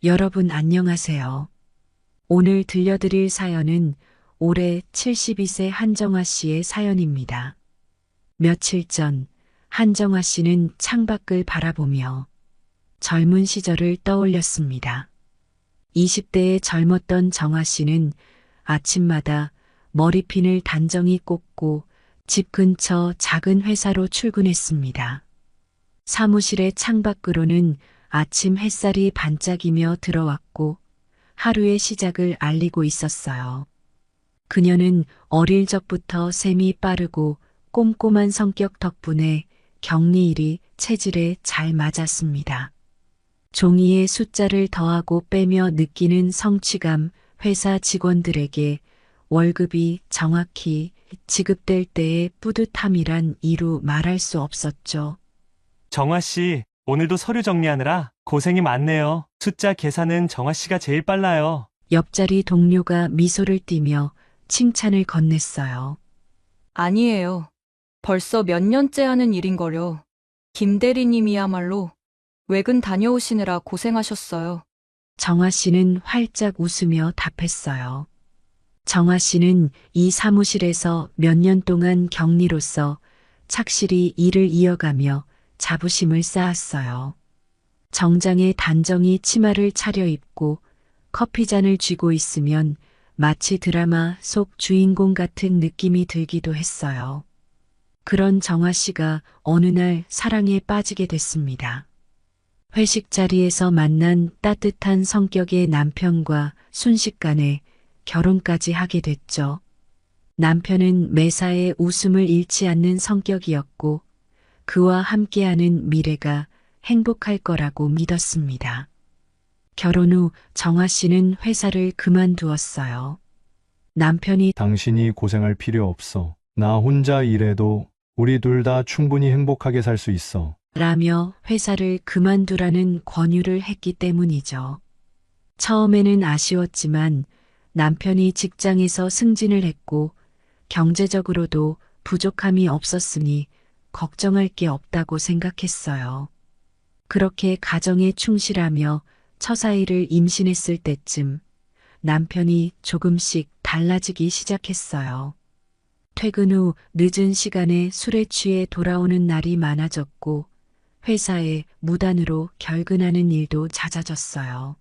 여러분 안녕하세요. 오늘 들려드릴 사연은 올해 72세 한정화 씨의 사연입니다. 며칠 전 한정화 씨는 창밖을 바라보며 젊은 시절을 떠올렸습니다. 20대에 젊었던 정화 씨는 아침마다 머리핀을 단정히 꽂고 집 근처 작은 회사로 출근했습니다. 사무실의 창밖으로는 아침 햇살이 반짝이며 들어왔고 하루의 시작을 알리고 있었어요. 그녀는 어릴 적부터 셈이 빠르고 꼼꼼한 성격 덕분에 격리일이 체질에 잘 맞았습니다. 종이에 숫자를 더하고 빼며 느끼는 성취감, 회사 직원들에게 월급이 정확히 지급될 때의 뿌듯함이란 이루 말할 수 없었죠. 정화 씨, 오늘도 서류 정리하느라 고생이 많네요. 숫자 계산은 정화 씨가 제일 빨라요. 옆자리 동료가 미소를 띠며 칭찬을 건넸어요. 아니에요. 벌써 몇 년째 하는 일인걸요. 김 대리님이야말로 외근 다녀오시느라 고생하셨어요. 정화 씨는 활짝 웃으며 답했어요. 정화 씨는 이 사무실에서 몇 년 동안 격리로서 착실히 일을 이어가며 자부심을 쌓았어요. 정장에 단정히 치마를 차려입고 커피잔을 쥐고 있으면 마치 드라마 속 주인공 같은 느낌이 들기도 했어요. 그런 정화 씨가 어느 날 사랑에 빠지게 됐습니다. 회식 자리에서 만난 따뜻한 성격의 남편과 순식간에 결혼까지 하게 됐죠. 남편은 매사에 웃음을 잃지 않는 성격이었고 그와 함께하는 미래가 행복할 거라고 믿었습니다. 결혼 후 정화 씨는 회사를 그만두었어요. 남편이 당신이 고생할 필요 없어. 나 혼자 일해도 우리 둘 다 충분히 행복하게 살 수 있어. 라며 회사를 그만두라는 권유를 했기 때문이죠. 처음에는 아쉬웠지만 남편이 직장에서 승진을 했고 경제적으로도 부족함이 없었으니 걱정할 게 없다고 생각했어요. 그렇게 가정에 충실하며 처사일을 임신했을 때쯤 남편이 조금씩 달라지기 시작했어요. 퇴근 후 늦은 시간에 술에 취해 돌아오는 날이 많아졌고 회사에 무단으로 결근하는 일도 잦아졌어요.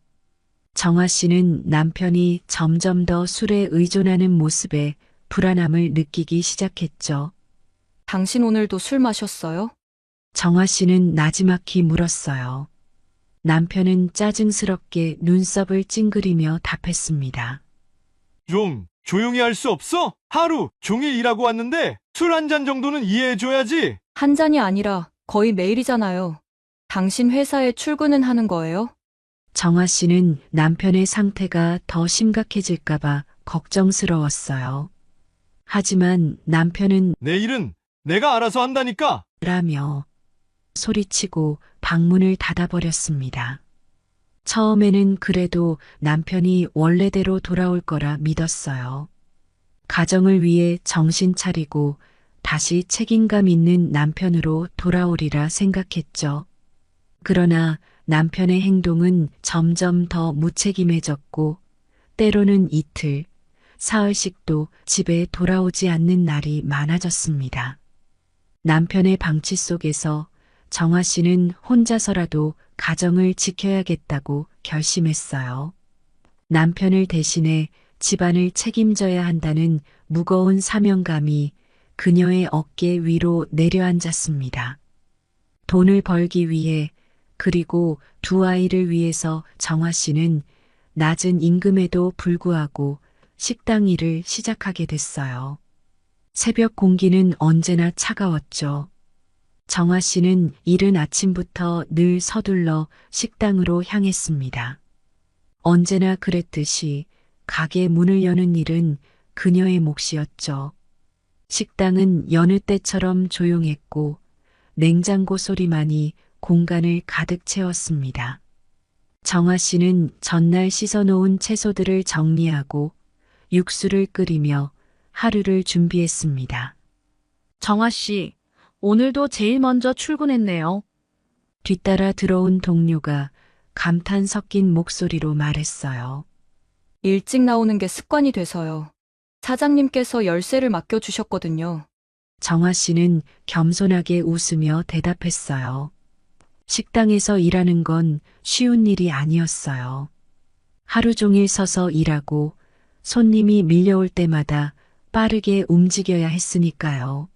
정화 씨는 남편이 점점 더 술에 의존하는 모습에 불안함을 느끼기 시작했죠. 당신 오늘도 술 마셨어요? 정화 씨는 나지막히 물었어요. 남편은 짜증스럽게 눈썹을 찡그리며 답했습니다. 좀 조용히 할 수 없어? 하루 종일 일하고 왔는데 술 한 잔 정도는 이해해줘야지. 한 잔이 아니라 거의 매일이잖아요. 당신 회사에 출근은 하는 거예요? 정화 씨는 남편의 상태가 더 심각해질까봐 걱정스러웠어요. 하지만 남편은 내 일은 내가 알아서 한다니까. 라며 소리치고 방문을 닫아버렸습니다. 처음에는 그래도 남편이 원래대로 돌아올 거라 믿었어요. 가정을 위해 정신 차리고 다시 책임감 있는 남편으로 돌아오리라 생각했죠. 그러나 남편의 행동은 점점 더 무책임해졌고 때로는 이틀, 사흘씩도 집에 돌아오지 않는 날이 많아졌습니다. 남편의 방치 속에서 정화 씨는 혼자서라도 가정을 지켜야겠다고 결심했어요. 남편을 대신해 집안을 책임져야 한다는 무거운 사명감이 그녀의 어깨 위로 내려앉았습니다. 돈을 벌기 위해 그리고 두 아이를 위해서 정화 씨는 낮은 임금에도 불구하고 식당 일을 시작하게 됐어요. 새벽 공기는 언제나 차가웠죠. 정화 씨는 이른 아침부터 늘 서둘러 식당으로 향했습니다. 언제나 그랬듯이 가게 문을 여는 일은 그녀의 몫이었죠. 식당은 여느 때처럼 조용했고 냉장고 소리만이 공간을 가득 채웠습니다. 정화 씨는 전날 씻어놓은 채소들을 정리하고 육수를 끓이며 하루를 준비했습니다. 정아 씨, 오늘도 제일 먼저 출근했네요. 뒤따라 들어온 동료가 감탄 섞인 목소리로 말했어요. 일찍 나오는 게 습관이 돼서요. 사장님께서 열쇠를 맡겨주셨거든요. 정화 씨는 겸손하게 웃으며 대답했어요. 식당에서 일하는 건 쉬운 일이 아니었어요. 하루 종일 서서 일하고 손님이 밀려올 때마다 빠르게 움직여야 했으니까요.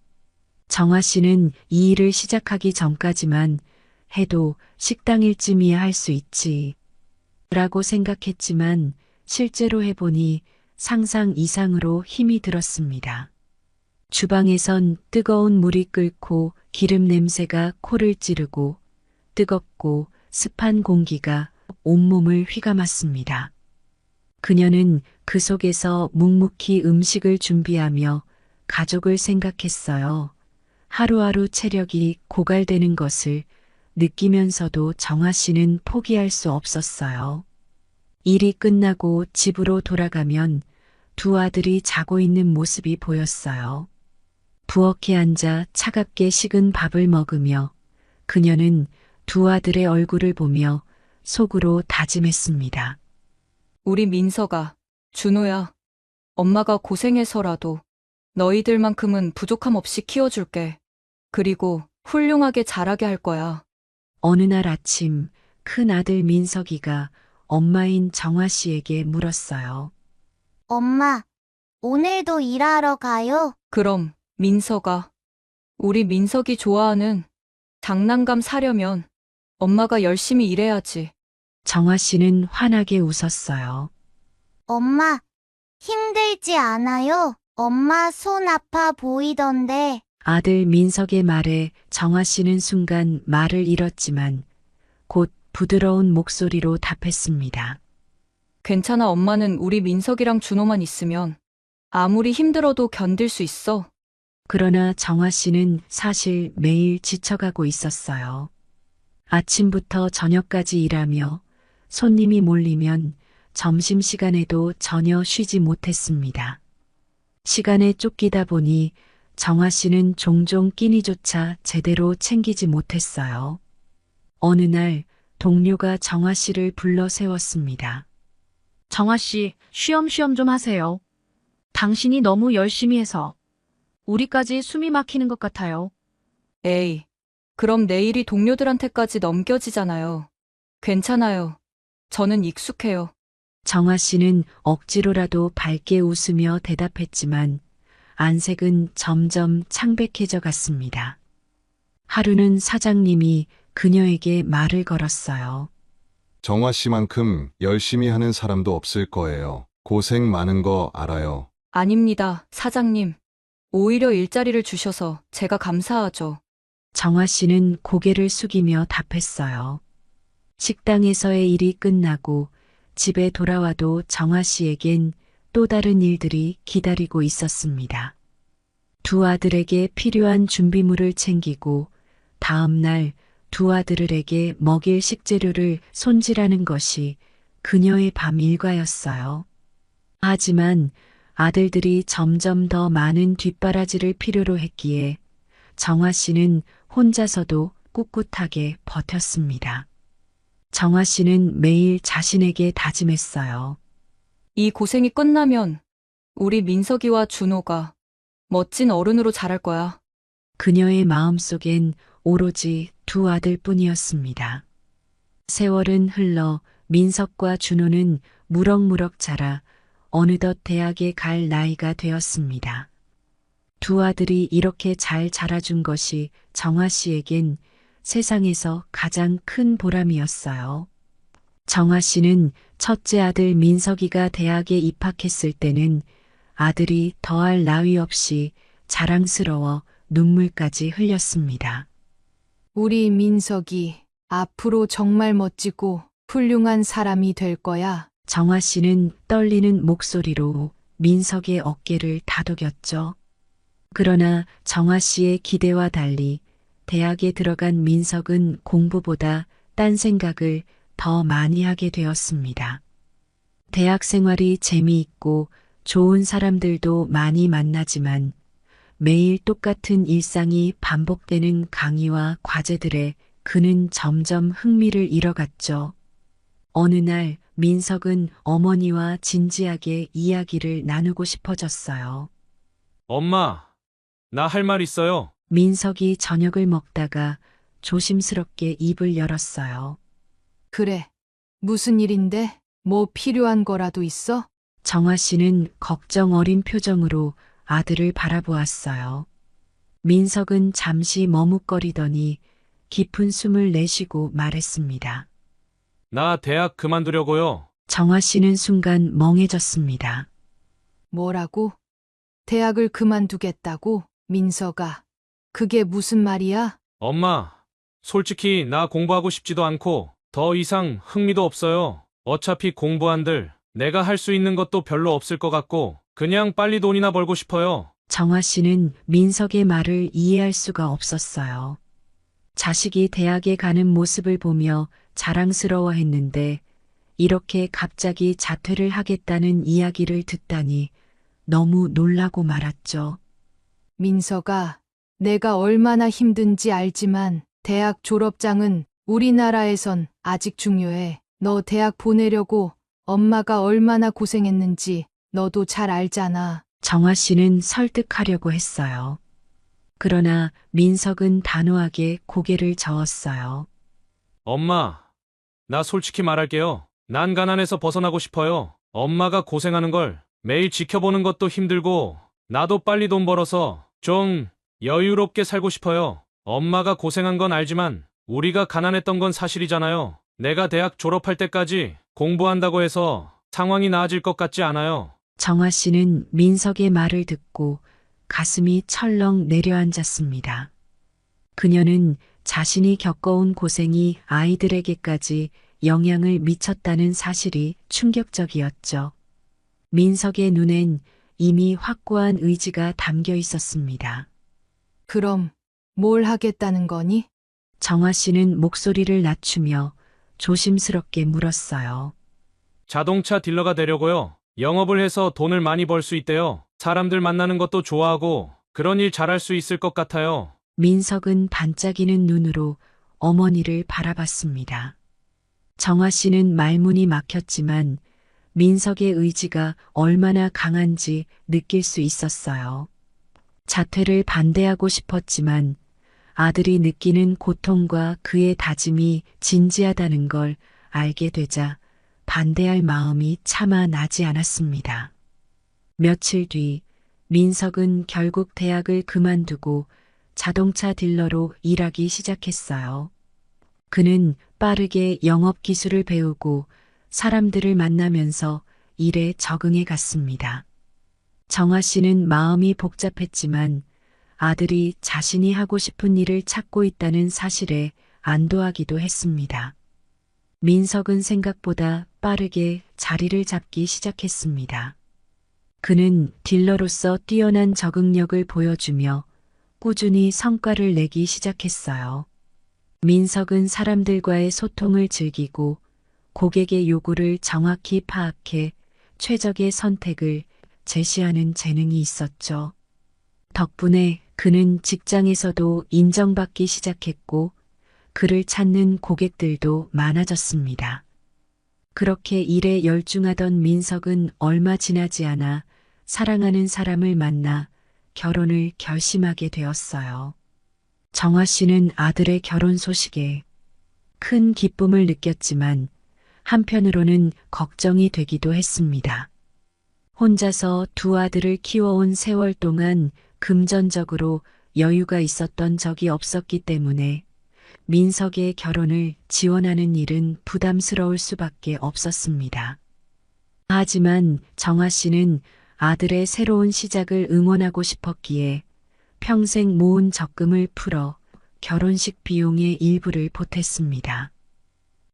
정화 씨는 이 일을 시작하기 전까지만 해도 식당 일쯤이야 할 수 있지 라고 생각했지만 실제로 해보니 상상 이상으로 힘이 들었습니다. 주방에선 뜨거운 물이 끓고 기름 냄새가 코를 찌르고 뜨겁고 습한 공기가 온몸을 휘감았습니다. 그녀는 그 속에서 묵묵히 음식을 준비하며 가족을 생각했어요. 하루하루 체력이 고갈되는 것을 느끼면서도 정화 씨는 포기할 수 없었어요. 일이 끝나고 집으로 돌아가면 두 아들이 자고 있는 모습이 보였어요. 부엌에 앉아 차갑게 식은 밥을 먹으며 그녀는 두 아들의 얼굴을 보며 속으로 다짐했습니다. 우리 민서가, 준호야, 엄마가 고생해서라도 너희들만큼은 부족함 없이 키워줄게. 그리고 훌륭하게 자라게 할 거야. 어느 날 아침 큰 아들 민석이가 엄마인 정화 씨에게 물었어요. 엄마, 오늘도 일하러 가요? 그럼 민서가, 우리 민석이 좋아하는 장난감 사려면 엄마가 열심히 일해야지. 정화 씨는 환하게 웃었어요. 엄마, 힘들지 않아요? 엄마 손 아파 보이던데. 아들 민석의 말에 정화 씨는 순간 말을 잃었지만 곧 부드러운 목소리로 답했습니다. 괜찮아, 엄마는 우리 민석이랑 준호만 있으면 아무리 힘들어도 견딜 수 있어. 그러나 정화 씨는 사실 매일 지쳐가고 있었어요. 아침부터 저녁까지 일하며 손님이 몰리면 점심시간에도 전혀 쉬지 못했습니다. 시간에 쫓기다 보니 정화 씨는 종종 끼니조차 제대로 챙기지 못했어요. 어느 날 동료가 정화 씨를 불러 세웠습니다. 정화 씨, 쉬엄쉬엄 좀 하세요. 당신이 너무 열심히 해서 우리까지 숨이 막히는 것 같아요. 에이, 그럼 내일이 동료들한테까지 넘겨지잖아요. 괜찮아요. 저는 익숙해요. 정화 씨는 억지로라도 밝게 웃으며 대답했지만 안색은 점점 창백해져 갔습니다. 하루는 사장님이 그녀에게 말을 걸었어요. 정화 씨만큼 열심히 하는 사람도 없을 거예요. 고생 많은 거 알아요. 아닙니다, 사장님. 오히려 일자리를 주셔서 제가 감사하죠. 정화 씨는 고개를 숙이며 답했어요. 식당에서의 일이 끝나고 집에 돌아와도 정화 씨에겐 또 다른 일들이 기다리고 있었습니다. 두 아들에게 필요한 준비물을 챙기고 다음 날 두 아들에게 먹일 식재료를 손질하는 것이 그녀의 밤 일과였어요. 하지만 아들들이 점점 더 많은 뒷바라지를 필요로 했기에 정화 씨는 혼자서도 꿋꿋하게 버텼습니다. 정화 씨는 매일 자신에게 다짐했어요. 이 고생이 끝나면 우리 민석이와 준호가 멋진 어른으로 자랄 거야. 그녀의 마음속엔 오로지 두 아들뿐이었습니다. 세월은 흘러 민석과 준호는 무럭무럭 자라 어느덧 대학에 갈 나이가 되었습니다. 두 아들이 이렇게 잘 자라준 것이 정화 씨에겐 세상에서 가장 큰 보람이었어요. 정화 씨는 첫째 아들 민석이가 대학에 입학했을 때는 아들이 더할 나위 없이 자랑스러워 눈물까지 흘렸습니다. 우리 민석이 앞으로 정말 멋지고 훌륭한 사람이 될 거야. 정화 씨는 떨리는 목소리로 민석의 어깨를 다독였죠. 그러나 정화 씨의 기대와 달리 대학에 들어간 민석은 공부보다 딴 생각을 더 많이 하게 되었습니다. 대학 생활이 재미있고 좋은 사람들도 많이 만나지만 매일 똑같은 일상이 반복되는 강의와 과제들에 그는 점점 흥미를 잃어갔죠. 어느 날 민석은 어머니와 진지하게 이야기를 나누고 싶어졌어요. 엄마, 나 할 말 있어요. 민석이 저녁을 먹다가 조심스럽게 입을 열었어요. 그래. 무슨 일인데? 뭐 필요한 거라도 있어? 정화 씨는 걱정 어린 표정으로 아들을 바라보았어요. 민석은 잠시 머뭇거리더니 깊은 숨을 내쉬고 말했습니다. 나 대학 그만두려고요. 정화 씨는 순간 멍해졌습니다. 뭐라고? 대학을 그만두겠다고? 민서가. 그게 무슨 말이야? 엄마, 솔직히 나 공부하고 싶지도 않고 더 이상 흥미도 없어요. 어차피 공부한들 내가 할 수 있는 것도 별로 없을 것 같고 그냥 빨리 돈이나 벌고 싶어요. 정화 씨는 민석의 말을 이해할 수가 없었어요. 자식이 대학에 가는 모습을 보며 자랑스러워했는데 이렇게 갑자기 자퇴를 하겠다는 이야기를 듣다니 너무 놀라고 말았죠. 민서가 내가 얼마나 힘든지 알지만 대학 졸업장은 우리나라에선 아직 중요해. 너 대학 보내려고 엄마가 얼마나 고생했는지 너도 잘 알잖아. 정화 씨는 설득하려고 했어요. 그러나 민석은 단호하게 고개를 저었어요. 엄마, 나 솔직히 말할게요. 난 가난에서 벗어나고 싶어요. 엄마가 고생하는 걸 매일 지켜보는 것도 힘들고 나도 빨리 돈 벌어서 좀 여유롭게 살고 싶어요. 엄마가 고생한 건 알지만 우리가 가난했던 건 사실이잖아요. 내가 대학 졸업할 때까지 공부한다고 해서 상황이 나아질 것 같지 않아요. 정화 씨는 민석의 말을 듣고 가슴이 철렁 내려앉았습니다. 그녀는 자신이 겪어온 고생이 아이들에게까지 영향을 미쳤다는 사실이 충격적이었죠. 민석의 눈엔 이미 확고한 의지가 담겨 있었습니다. 그럼 뭘 하겠다는 거니? 정화 씨는 목소리를 낮추며 조심스럽게 물었어요. 자동차 딜러가 되려고요. 영업을 해서 돈을 많이 벌 수 있대요. 사람들 만나는 것도 좋아하고 그런 일 잘할 수 있을 것 같아요. 민석은 반짝이는 눈으로 어머니를 바라봤습니다. 정화 씨는 말문이 막혔지만 민석의 의지가 얼마나 강한지 느낄 수 있었어요. 자퇴를 반대하고 싶었지만 아들이 느끼는 고통과 그의 다짐이 진지하다는 걸 알게 되자 반대할 마음이 차마 나지 않았습니다. 며칠 뒤 민석은 결국 대학을 그만두고 자동차 딜러로 일하기 시작했어요. 그는 빠르게 영업 기술을 배우고 사람들을 만나면서 일에 적응해 갔습니다. 정화 씨는 마음이 복잡했지만 아들이 자신이 하고 싶은 일을 찾고 있다는 사실에 안도하기도 했습니다. 민석은 생각보다 빠르게 자리를 잡기 시작했습니다. 그는 딜러로서 뛰어난 적응력을 보여주며 꾸준히 성과를 내기 시작했어요. 민석은 사람들과의 소통을 즐기고 고객의 요구를 정확히 파악해 최적의 선택을 제시하는 재능이 있었죠. 덕분에 그는 직장에서도 인정받기 시작했고 그를 찾는 고객들도 많아졌습니다. 그렇게 일에 열중하던 민석은 얼마 지나지 않아 사랑하는 사람을 만나 결혼을 결심하게 되었어요. 정화 씨는 아들의 결혼 소식에 큰 기쁨을 느꼈지만 한편으로는 걱정이 되기도 했습니다. 혼자서 두 아들을 키워온 세월 동안 금전적으로 여유가 있었던 적이 없었기 때문에 민석의 결혼을 지원하는 일은 부담스러울 수밖에 없었습니다. 하지만 정화 씨는 아들의 새로운 시작을 응원하고 싶었기에 평생 모은 적금을 풀어 결혼식 비용의 일부를 보탰습니다.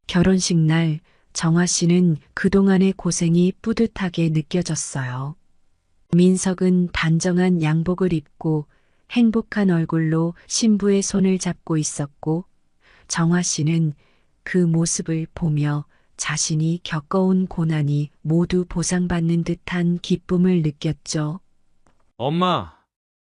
결혼식 날 정화 씨는 그동안의 고생이 뿌듯하게 느껴졌어요. 민석은 단정한 양복을 입고 행복한 얼굴로 신부의 손을 잡고 있었고 정화 씨는 그 모습을 보며 자신이 겪어온 고난이 모두 보상받는 듯한 기쁨을 느꼈죠. 엄마,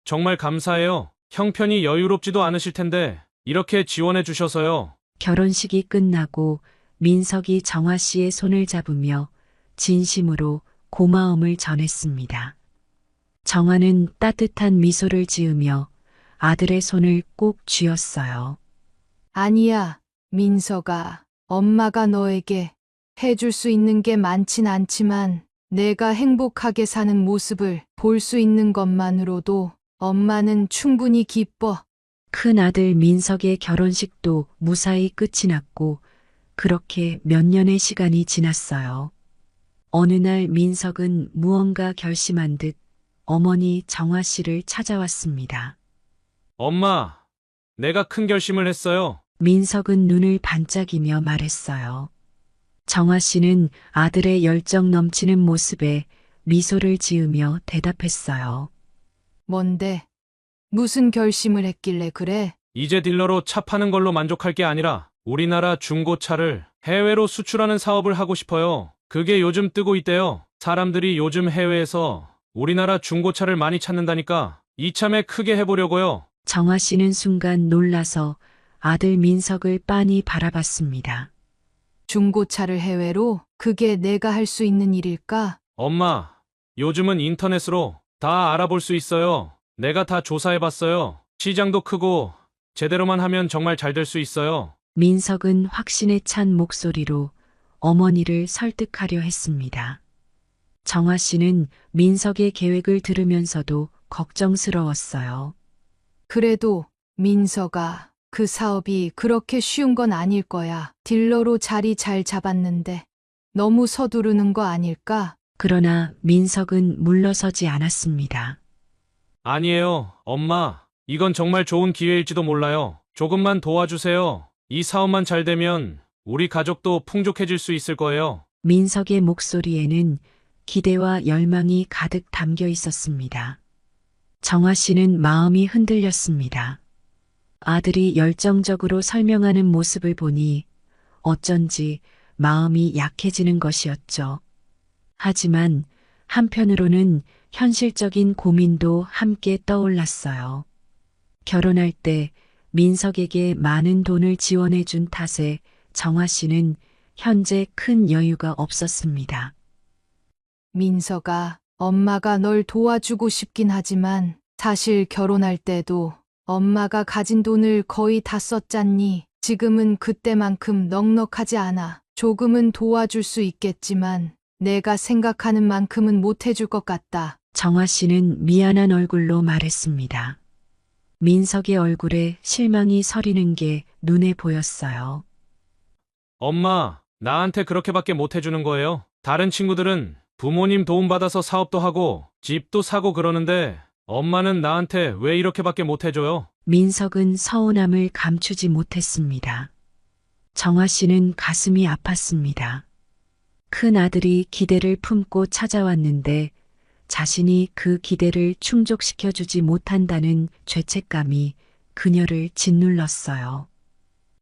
정말 감사해요. 형편이 여유롭지도 않으실 텐데 이렇게 지원해 주셔서요. 결혼식이 끝나고 민석이 정화 씨의 손을 잡으며 진심으로 고마움을 전했습니다. 정화는 따뜻한 미소를 지으며 아들의 손을 꼭 쥐었어요. 아니야, 민석아. 엄마가 너에게 해줄 수 있는 게 많진 않지만 내가 행복하게 사는 모습을 볼 수 있는 것만으로도 엄마는 충분히 기뻐. 큰 아들 민석의 결혼식도 무사히 끝이 났고 그렇게 몇 년의 시간이 지났어요. 어느 날 민석은 무언가 결심한 듯 어머니 정화 씨를 찾아왔습니다. 엄마, 내가 큰 결심을 했어요. 민석은 눈을 반짝이며 말했어요. 정화 씨는 아들의 열정 넘치는 모습에 미소를 지으며 대답했어요. 뭔데? 무슨 결심을 했길래 그래? 이제 딜러로 차 파는 걸로 만족할 게 아니라 우리나라 중고차를 해외로 수출하는 사업을 하고 싶어요. 그게 요즘 뜨고 있대요. 사람들이 요즘 해외에서 우리나라 중고차를 많이 찾는다니까 이참에 크게 해보려고요. 정화 씨는 순간 놀라서 아들 민석을 빤히 바라봤습니다. 중고차를 해외로? 그게 내가 할 수 있는 일일까? 엄마, 요즘은 인터넷으로 다 알아볼 수 있어요. 내가 다 조사해봤어요. 시장도 크고 제대로만 하면 정말 잘 될 수 있어요. 민석은 확신에 찬 목소리로 어머니를 설득하려 했습니다. 정화 씨는 민석의 계획을 들으면서도 걱정스러웠어요. 그래도 민석아, 그 사업이 그렇게 쉬운 건 아닐 거야. 딜러로 자리 잘 잡았는데 너무 서두르는 거 아닐까? 그러나 민석은 물러서지 않았습니다. 아니에요, 엄마. 이건 정말 좋은 기회일지도 몰라요. 조금만 도와주세요. 이 사업만 잘 되면 우리 가족도 풍족해질 수 있을 거예요. 민석의 목소리에는 기대와 열망이 가득 담겨 있었습니다. 정화 씨는 마음이 흔들렸습니다. 아들이 열정적으로 설명하는 모습을 보니 어쩐지 마음이 약해지는 것이었죠. 하지만 한편으로는 현실적인 고민도 함께 떠올랐어요. 결혼할 때 민석에게 많은 돈을 지원해 준 탓에 정화 씨는 현재 큰 여유가 없었습니다. 민석아, 엄마가 널 도와주고 싶긴 하지만 사실 결혼할 때도 엄마가 가진 돈을 거의 다 썼잖니. 지금은 그때만큼 넉넉하지 않아. 조금은 도와줄 수 있겠지만 내가 생각하는 만큼은 못 해줄 것 같다. 정화 씨는 미안한 얼굴로 말했습니다. 민석의 얼굴에 실망이 서리는 게 눈에 보였어요. 엄마, 나한테 그렇게밖에 못 해주는 거예요. 다른 친구들은 부모님 도움받아서 사업도 하고 집도 사고 그러는데 엄마는 나한테 왜 이렇게밖에 못 해줘요? 민석은 서운함을 감추지 못했습니다. 정화 씨는 가슴이 아팠습니다. 큰 아들이 기대를 품고 찾아왔는데 자신이 그 기대를 충족시켜주지 못한다는 죄책감이 그녀를 짓눌렀어요.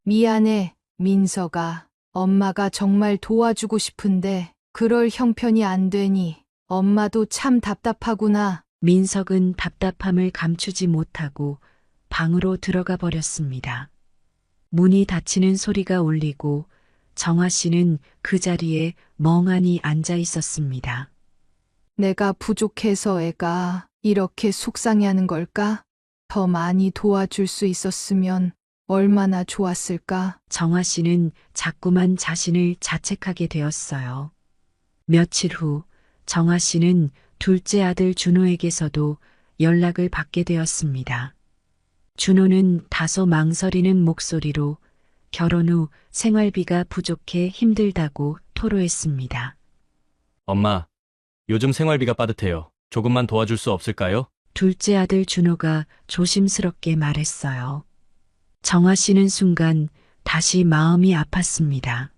미안해, 민석아. 엄마가 정말 도와주고 싶은데 그럴 형편이 안 되니 엄마도 참 답답하구나. 민석은 답답함을 감추지 못하고 방으로 들어가 버렸습니다. 문이 닫히는 소리가 울리고 정화 씨는 그 자리에 멍하니 앉아 있었습니다. 내가 부족해서 애가 이렇게 속상해하는 걸까? 더 많이 도와줄 수 있었으면 얼마나 좋았을까? 정화 씨는 자꾸만 자신을 자책하게 되었어요. 며칠 후 정화 씨는 둘째 아들 준호에게서도 연락을 받게 되었습니다. 준호는 다소 망설이는 목소리로 결혼 후 생활비가 부족해 힘들다고 토로했습니다. 엄마, 요즘 생활비가 빠듯해요. 조금만 도와줄 수 없을까요? 둘째 아들 준호가 조심스럽게 말했어요. 정화 씨는 순간 다시 마음이 아팠습니다.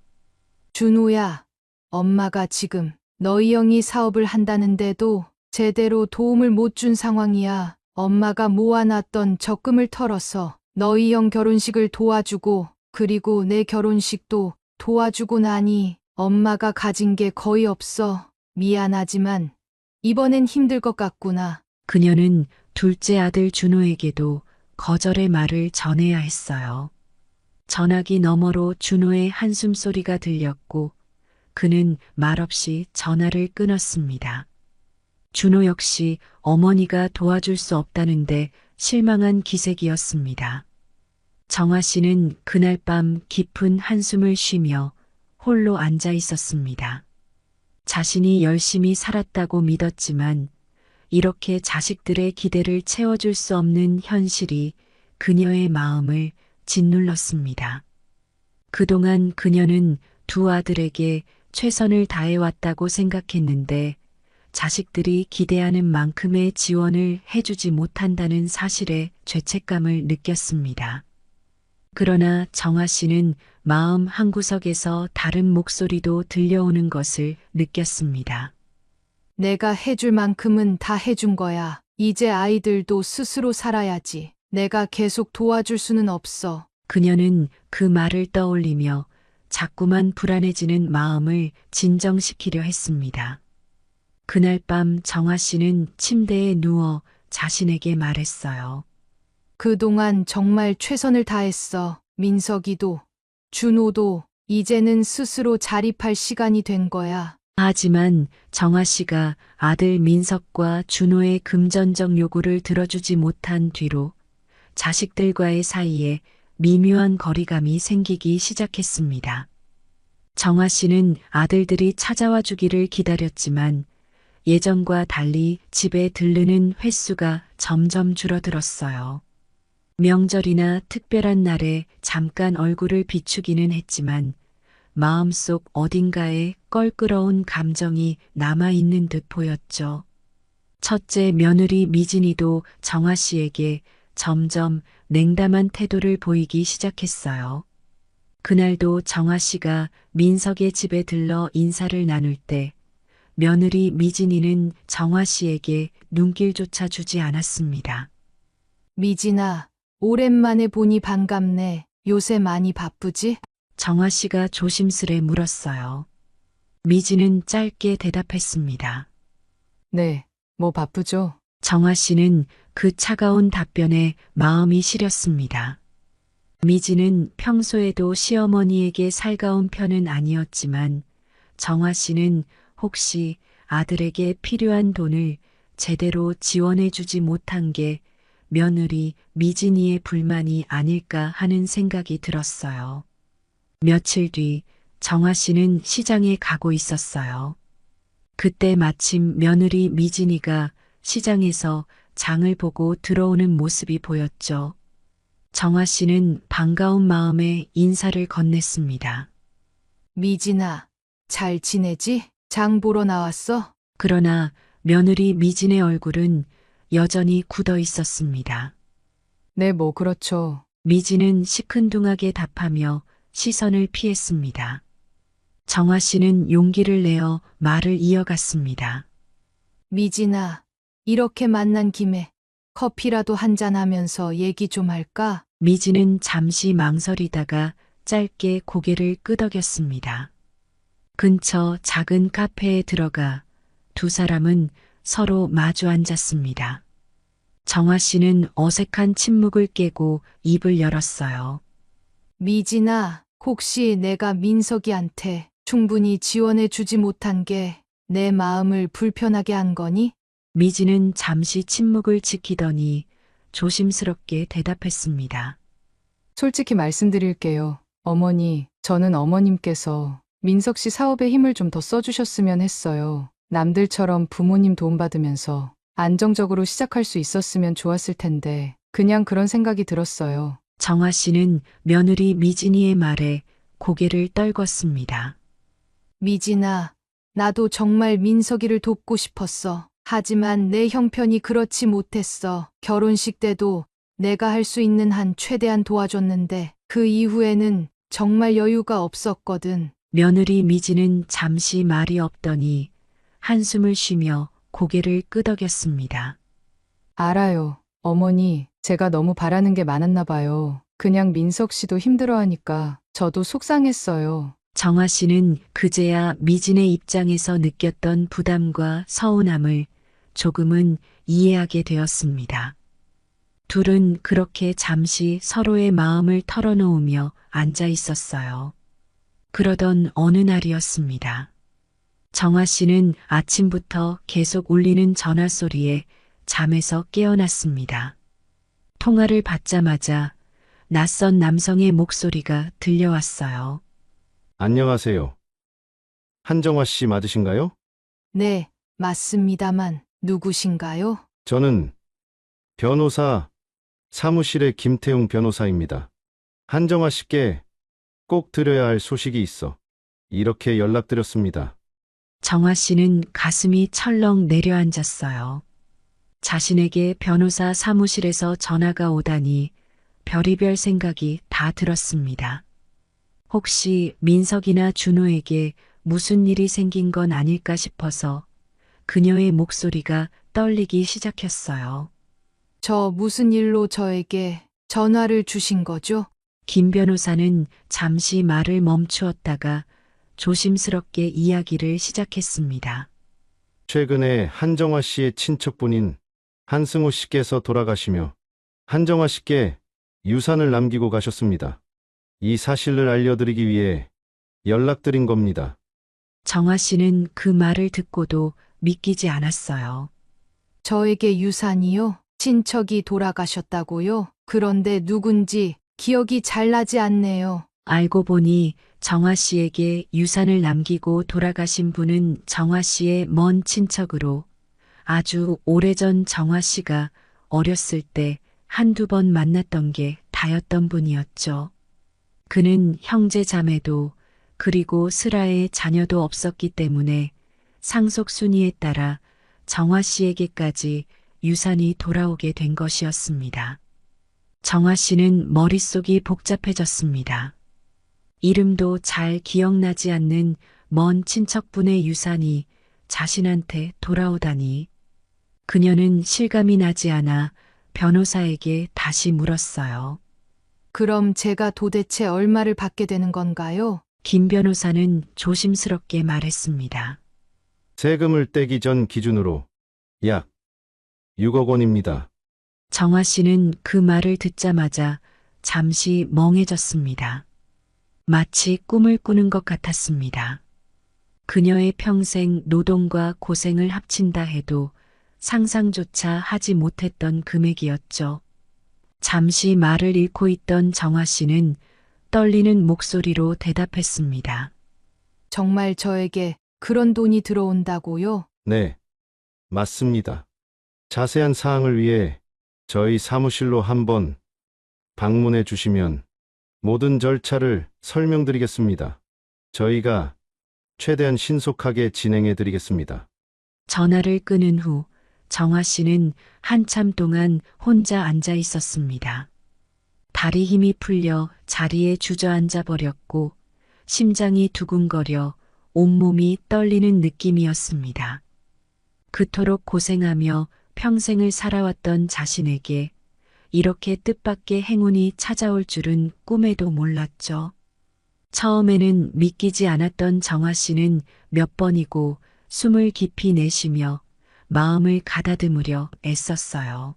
준호야, 엄마가 지금 너희 형이 사업을 한다는데도 제대로 도움을 못 준 상황이야. 엄마가 모아놨던 적금을 털어서 너희 형 결혼식을 도와주고 그리고 내 결혼식도 도와주고 나니 엄마가 가진 게 거의 없어. 미안하지만 이번엔 힘들 것 같구나. 그녀는 둘째 아들 준호에게도 거절의 말을 전해야 했어요. 전화기 너머로 준호의 한숨 소리가 들렸고 그는 말없이 전화를 끊었습니다. 준호 역시 어머니가 도와줄 수 없다는데 실망한 기색이었습니다. 정아 씨는 그날 밤 깊은 한숨을 쉬며 홀로 앉아 있었습니다. 자신이 열심히 살았다고 믿었지만 이렇게 자식들의 기대를 채워줄 수 없는 현실이 그녀의 마음을 짓눌렀습니다. 그동안 그녀는 두 아들에게 최선을 다해왔다고 생각했는데 자식들이 기대하는 만큼의 지원을 해주지 못한다는 사실에 죄책감을 느꼈습니다. 그러나 정아 씨는 마음 한구석에서 다른 목소리도 들려오는 것을 느꼈습니다. 내가 해줄 만큼은 다 해준 거야. 이제 아이들도 스스로 살아야지. 내가 계속 도와줄 수는 없어. 그녀는 그 말을 떠올리며 자꾸만 불안해지는 마음을 진정시키려 했습니다. 그날 밤 정아 씨는 침대에 누워 자신에게 말했어요. 그동안 정말 최선을 다했어. 민석이도, 준호도, 이제는 스스로 자립할 시간이 된 거야. 하지만 정아 씨가 아들 민석과 준호의 금전적 요구를 들어주지 못한 뒤로 자식들과의 사이에 미묘한 거리감이 생기기 시작했습니다. 정아 씨는 아들들이 찾아와 주기를 기다렸지만 예전과 달리 집에 들르는 횟수가 점점 줄어들었어요. 명절이나 특별한 날에 잠깐 얼굴을 비추기는 했지만 마음속 어딘가에 껄끄러운 감정이 남아있는 듯 보였죠. 첫째 며느리 미진이도 정아 씨에게 점점 냉담한 태도를 보이기 시작했어요. 그날도 정아 씨가 민석의 집에 들러 인사를 나눌 때 며느리 미진이는 정아 씨에게 눈길조차 주지 않았습니다. 미진아, 오랜만에 보니 반갑네. 요새 많이 바쁘지? 정아 씨가 조심스레 물었어요. 미진은 짧게 대답했습니다. 네, 뭐 바쁘죠? 정아 씨는 그 차가운 답변에 마음이 시렸습니다. 미진은 평소에도 시어머니에게 살가운 편은 아니었지만 정아 씨는 혹시 아들에게 필요한 돈을 제대로 지원해주지 못한 게 며느리 미진이의 불만이 아닐까 하는 생각이 들었어요. 며칠 뒤 정아 씨는 시장에 가고 있었어요. 그때 마침 며느리 미진이가 시장에서 장을 보고 들어오는 모습이 보였죠. 정아 씨는 반가운 마음에 인사를 건넸습니다. 미진아, 잘 지내지? 장 보러 나왔어? 그러나 며느리 미진의 얼굴은 여전히 굳어 있었습니다. 네, 뭐 그렇죠. 미진은 시큰둥하게 답하며 시선을 피했습니다. 정아 씨는 용기를 내어 말을 이어갔습니다. 미진아, 이렇게 만난 김에 커피라도 한잔 하면서 얘기 좀 할까? 미진은 잠시 망설이다가 짧게 고개를 끄덕였습니다. 근처 작은 카페에 들어가 두 사람은 서로 마주 앉았습니다. 정아 씨는 어색한 침묵을 깨고 입을 열었어요. 미진아, 혹시 내가 민석이한테 충분히 지원해 주지 못한 게 내 마음을 불편하게 한 거니? 미진은 잠시 침묵을 지키더니 조심스럽게 대답했습니다. 솔직히 말씀드릴게요. 어머니, 저는 어머님께서 민석 씨 사업에 힘을 좀 더 써주셨으면 했어요. 남들처럼 부모님 도움받으면서 안정적으로 시작할 수 있었으면 좋았을 텐데 그냥 그런 생각이 들었어요. 정아 씨는 며느리 미진이의 말에 고개를 떨궜습니다. 미진아, 나도 정말 민석이를 돕고 싶었어. 하지만 내 형편이 그렇지 못했어. 결혼식 때도 내가 할 수 있는 한 최대한 도와줬는데 그 이후에는 정말 여유가 없었거든. 며느리 미진은 잠시 말이 없더니 한숨을 쉬며 고개를 끄덕였습니다. 알아요. 어머니, 제가 너무 바라는 게 많았나 봐요. 그냥 민석 씨도 힘들어하니까 저도 속상했어요. 정아 씨는 그제야 미진의 입장에서 느꼈던 부담과 서운함을 조금은 이해하게 되었습니다. 둘은 그렇게 잠시 서로의 마음을 털어놓으며 앉아 있었어요. 그러던 어느 날이었습니다. 정아 씨는 아침부터 계속 울리는 전화 소리에 잠에서 깨어났습니다. 통화를 받자마자 낯선 남성의 목소리가 들려왔어요. 안녕하세요. 한정화 씨 맞으신가요? 네, 맞습니다만 누구신가요? 저는 변호사 사무실의 김태웅 변호사입니다. 한정화 씨께 꼭 드려야 할 소식이 있어 이렇게 연락드렸습니다. 정아 씨는 가슴이 철렁 내려앉았어요. 자신에게 변호사 사무실에서 전화가 오다니 별의별 생각이 다 들었습니다. 혹시 민석이나 준호에게 무슨 일이 생긴 건 아닐까 싶어서 그녀의 목소리가 떨리기 시작했어요. 저 무슨 일로 저에게 전화를 주신 거죠? 김 변호사는 잠시 말을 멈추었다가 조심스럽게 이야기를 시작했습니다. 최근에 한정화 씨의 친척분인 한승호 씨께서 돌아가시며 한정화 씨께 유산을 남기고 가셨습니다. 이 사실을 알려드리기 위해 연락드린 겁니다. 정아 씨는 그 말을 듣고도 믿기지 않았어요. 저에게 유산이요? 친척이 돌아가셨다고요? 그런데 누군지 기억이 잘 나지 않네요. 알고 보니 정아 씨에게 유산을 남기고 돌아가신 분은 정아 씨의 먼 친척으로 아주 오래전 정아 씨가 어렸을 때 한두 번 만났던 게 다였던 분이었죠. 그는 형제 자매도 그리고 슬아의 자녀도 없었기 때문에 상속 순위에 따라 정아 씨에게까지 유산이 돌아오게 된 것이었습니다. 정아 씨는 머릿속이 복잡해졌습니다. 이름도 잘 기억나지 않는 먼 친척분의 유산이 자신한테 돌아오다니. 그녀는 실감이 나지 않아 변호사에게 다시 물었어요. 그럼 제가 도대체 얼마를 받게 되는 건가요? 김 변호사는 조심스럽게 말했습니다. 세금을 떼기 전 기준으로 약 6억 원입니다. 정아 씨는 그 말을 듣자마자 잠시 멍해졌습니다. 마치 꿈을 꾸는 것 같았습니다. 그녀의 평생 노동과 고생을 합친다 해도 상상조차 하지 못했던 금액이었죠. 잠시 말을 잃고 있던 정아 씨는 떨리는 목소리로 대답했습니다. 정말 저에게 그런 돈이 들어온다고요? 네, 맞습니다. 자세한 사항을 위해 저희 사무실로 한번 방문해 주시면 모든 절차를 설명드리겠습니다. 저희가 최대한 신속하게 진행해 드리겠습니다. 전화를 끊은 후 정아 씨는 한참 동안 혼자 앉아 있었습니다. 다리 힘이 풀려 자리에 주저앉아 버렸고 심장이 두근거려 온몸이 떨리는 느낌이었습니다. 그토록 고생하며 평생을 살아왔던 자신에게 이렇게 뜻밖의 행운이 찾아올 줄은 꿈에도 몰랐죠. 처음에는 믿기지 않았던 정아 씨는 몇 번이고 숨을 깊이 내쉬며 마음을 가다듬으려 애썼어요.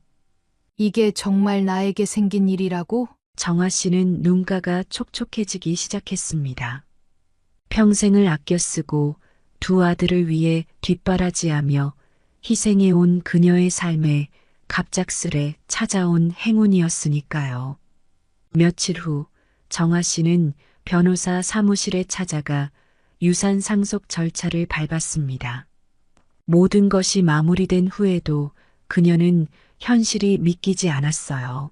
이게 정말 나에게 생긴 일이라고? 정아 씨는 눈가가 촉촉해지기 시작했습니다. 평생을 아껴 쓰고 두 아들을 위해 뒷바라지하며 희생해온 그녀의 삶에 갑작스레 찾아온 행운이었으니까요. 며칠 후 정아 씨는 변호사 사무실에 찾아가 유산 상속 절차를 밟았습니다. 모든 것이 마무리된 후에도 그녀는 현실이 믿기지 않았어요.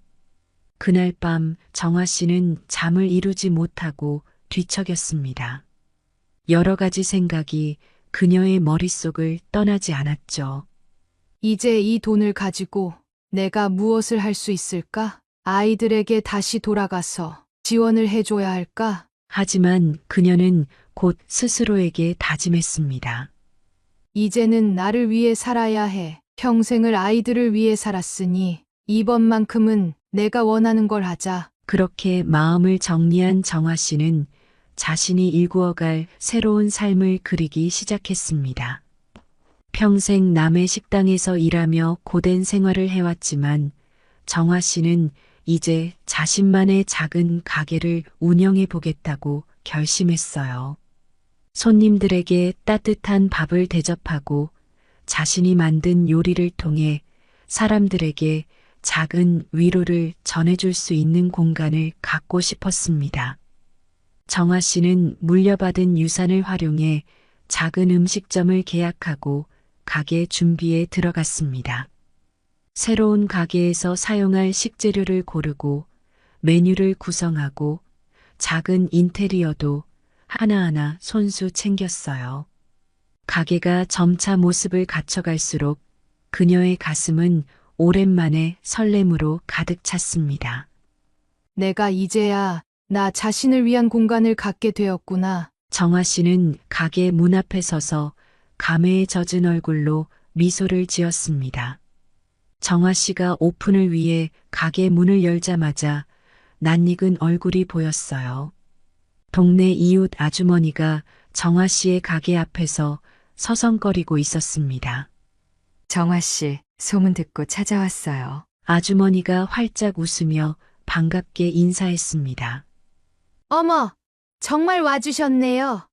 그날 밤 정아 씨는 잠을 이루지 못하고 뒤척였습니다. 여러 가지 생각이 그녀의 머릿속을 떠나지 않았죠. 이제 이 돈을 가지고 내가 무엇을 할 수 있을까? 아이들에게 다시 돌아가서 지원을 해줘야 할까? 하지만 그녀는 곧 스스로에게 다짐했습니다. 이제는 나를 위해 살아야 해. 평생을 아이들을 위해 살았으니 이번만큼은 내가 원하는 걸 하자. 그렇게 마음을 정리한 정아 씨는 자신이 일구어갈 새로운 삶을 그리기 시작했습니다. 평생 남의 식당에서 일하며 고된 생활을 해왔지만 정화 씨는 이제 자신만의 작은 가게를 운영해 보겠다고 결심했어요. 손님들에게 따뜻한 밥을 대접하고 자신이 만든 요리를 통해 사람들에게 작은 위로를 전해줄 수 있는 공간을 갖고 싶었습니다. 정화 씨는 물려받은 유산을 활용해 작은 음식점을 계약하고 가게 준비에 들어갔습니다. 새로운 가게에서 사용할 식재료를 고르고 메뉴를 구성하고 작은 인테리어도 하나하나 손수 챙겼어요. 가게가 점차 모습을 갖춰갈수록 그녀의 가슴은 오랜만에 설렘으로 가득 찼습니다. 내가 이제야 나 자신을 위한 공간을 갖게 되었구나. 정화 씨는 가게 문 앞에 서서 감회에 젖은 얼굴로 미소를 지었습니다. 정화 씨가 오픈을 위해 가게 문을 열자마자 낯익은 얼굴이 보였어요. 동네 이웃 아주머니가 정화 씨의 가게 앞에서 서성거리고 있었습니다. 정화 씨, 소문 듣고 찾아왔어요. 아주머니가 활짝 웃으며 반갑게 인사했습니다. 어머, 정말 와주셨네요.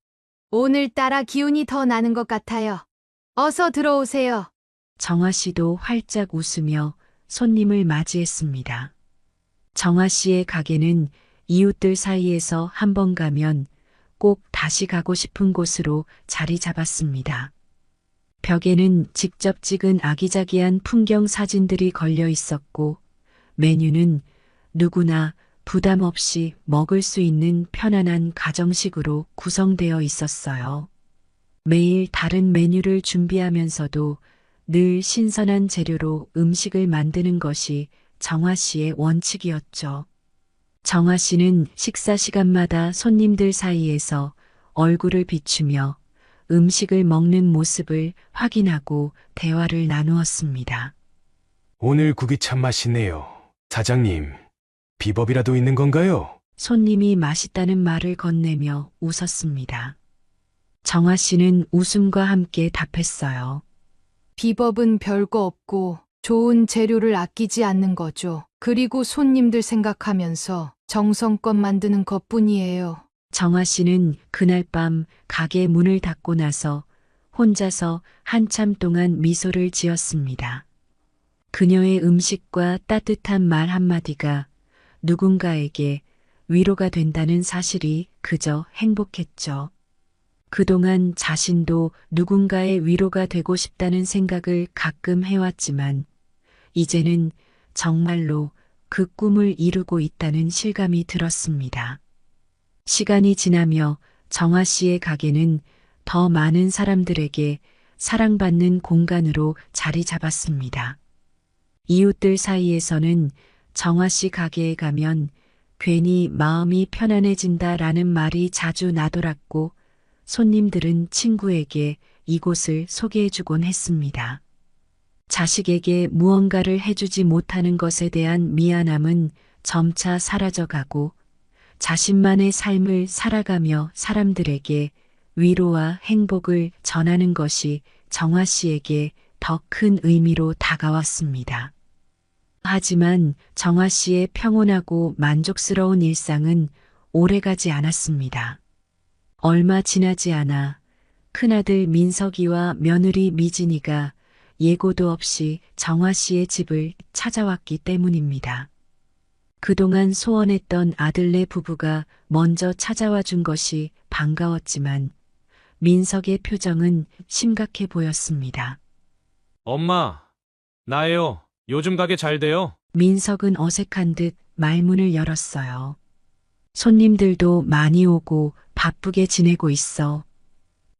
오늘따라 기운이 더 나는 것 같아요. 어서 들어오세요. 정화 씨도 활짝 웃으며 손님을 맞이했습니다. 정화 씨의 가게는 이웃들 사이에서 한 번 가면 꼭 다시 가고 싶은 곳으로 자리 잡았습니다. 벽에는 직접 찍은 아기자기한 풍경 사진들이 걸려 있었고 메뉴는 누구나 부담 없이 먹을 수 있는 편안한 가정식으로 구성되어 있었어요. 매일 다른 메뉴를 준비하면서도 늘 신선한 재료로 음식을 만드는 것이 정화 씨의 원칙이었죠. 정화 씨는 식사 시간마다 손님들 사이에서 얼굴을 비추며 음식을 먹는 모습을 확인하고 대화를 나누었습니다. 오늘 국이 참 맛있네요. 사장님, 비법이라도 있는 건가요? 손님이 맛있다는 말을 건네며 웃었습니다. 정화 씨는 웃음과 함께 답했어요. 비법은 별거 없고 좋은 재료를 아끼지 않는 거죠. 그리고 손님들 생각하면서 정성껏 만드는 것뿐이에요. 정화 씨는 그날 밤 가게 문을 닫고 나서 혼자서 한참 동안 미소를 지었습니다. 그녀의 음식과 따뜻한 말 한마디가 누군가에게 위로가 된다는 사실이 그저 행복했죠. 그동안 자신도 누군가의 위로가 되고 싶다는 생각을 가끔 해왔지만 이제는 정말로 그 꿈을 이루고 있다는 실감이 들었습니다. 시간이 지나며 정화 씨의 가게는 더 많은 사람들에게 사랑받는 공간으로 자리 잡았습니다. 이웃들 사이에서는 정화 씨 가게에 가면 괜히 마음이 편안해진다라는 말이 자주 나돌았고 손님들은 친구에게 이곳을 소개해주곤 했습니다. 자식에게 무언가를 해주지 못하는 것에 대한 미안함은 점차 사라져가고 자신만의 삶을 살아가며 사람들에게 위로와 행복을 전하는 것이 정화 씨에게 더 큰 의미로 다가왔습니다. 하지만 정화 씨의 평온하고 만족스러운 일상은 오래가지 않았습니다. 얼마 지나지 않아 큰아들 민석이와 며느리 미진이가 예고도 없이 정화 씨의 집을 찾아왔기 때문입니다. 그동안 소원했던 아들네 부부가 먼저 찾아와 준 것이 반가웠지만 민석의 표정은 심각해 보였습니다. 엄마, 나예요. 요즘 가게 잘 돼요? 민석은 어색한 듯 말문을 열었어요. 손님들도 많이 오고 바쁘게 지내고 있어.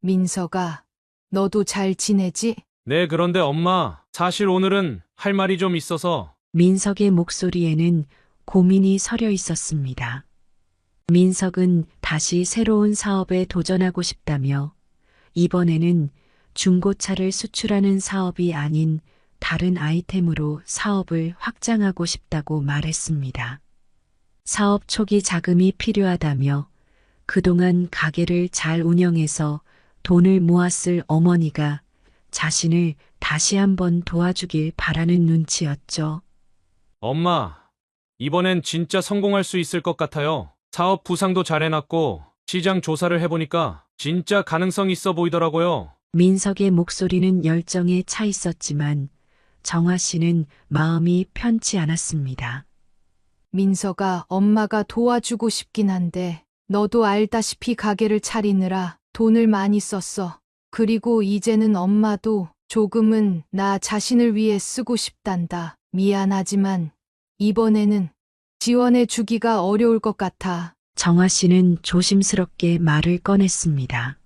민석아, 너도 잘 지내지? 네, 그런데 엄마, 사실 오늘은 할 말이 좀 있어서. 민석의 목소리에는 고민이 서려 있었습니다. 민석은 다시 새로운 사업에 도전하고 싶다며 이번에는 중고차를 수출하는 사업이 아닌 다른 아이템으로 사업을 확장하고 싶다고 말했습니다. 사업 초기 자금이 필요하다며 그동안 가게를 잘 운영해서 돈을 모았을 어머니가 자신을 다시 한번 도와주길 바라는 눈치였죠. 엄마, 이번엔 진짜 성공할 수 있을 것 같아요. 사업 부상도 잘 해놨고, 시장 조사를 해보니까 진짜 가능성 있어 보이더라고요. 민석의 목소리는 열정에 차 있었지만 정화 씨는 마음이 편치 않았습니다. 민서가 엄마가 도와주고 싶긴 한데 너도 알다시피 가게를 차리느라 돈을 많이 썼어. 그리고 이제는 엄마도 조금은 나 자신을 위해 쓰고 싶단다. 미안하지만 이번에는 지원해 주기가 어려울 것 같아. 정화 씨는 조심스럽게 말을 꺼냈습니다.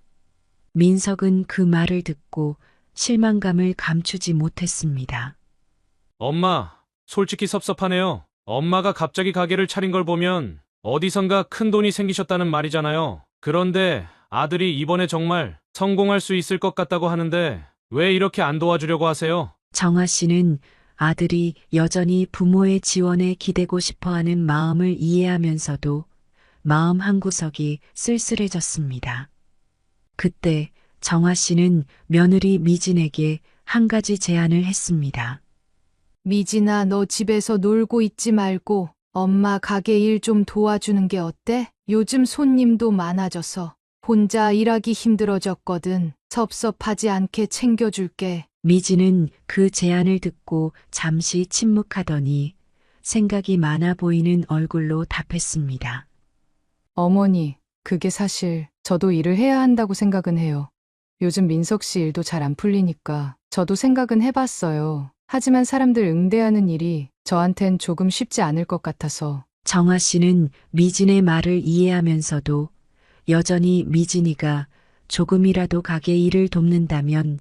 민석은 그 말을 듣고 실망감을 감추지 못했습니다. 엄마, 솔직히 섭섭하네요. 엄마가 갑자기 가게를 차린 걸 보면 어디선가 큰 돈이 생기셨다는 말이잖아요. 그런데 아들이 이번에 정말 성공할 수 있을 것 같다고 하는데 왜 이렇게 안 도와주려고 하세요? 정화 씨는 아들이 여전히 부모의 지원에 기대고 싶어하는 마음을 이해하면서도 마음 한구석이 쓸쓸해졌습니다. 그때 정화 씨는 며느리 미진에게 한 가지 제안을 했습니다. 미진아, 너 집에서 놀고 있지 말고 엄마 가게 일 좀 도와주는 게 어때? 요즘 손님도 많아져서 혼자 일하기 힘들어졌거든. 섭섭하지 않게 챙겨줄게. 미진은 그 제안을 듣고 잠시 침묵하더니 생각이 많아 보이는 얼굴로 답했습니다. 어머니, 그게 사실 저도 일을 해야 한다고 생각은 해요. 요즘 민석 씨 일도 잘 안 풀리니까 저도 생각은 해봤어요. 하지만 사람들 응대하는 일이 저한텐 조금 쉽지 않을 것 같아서. 정화 씨는 미진의 말을 이해하면서도 여전히 미진이가 조금이라도 가게 일을 돕는다면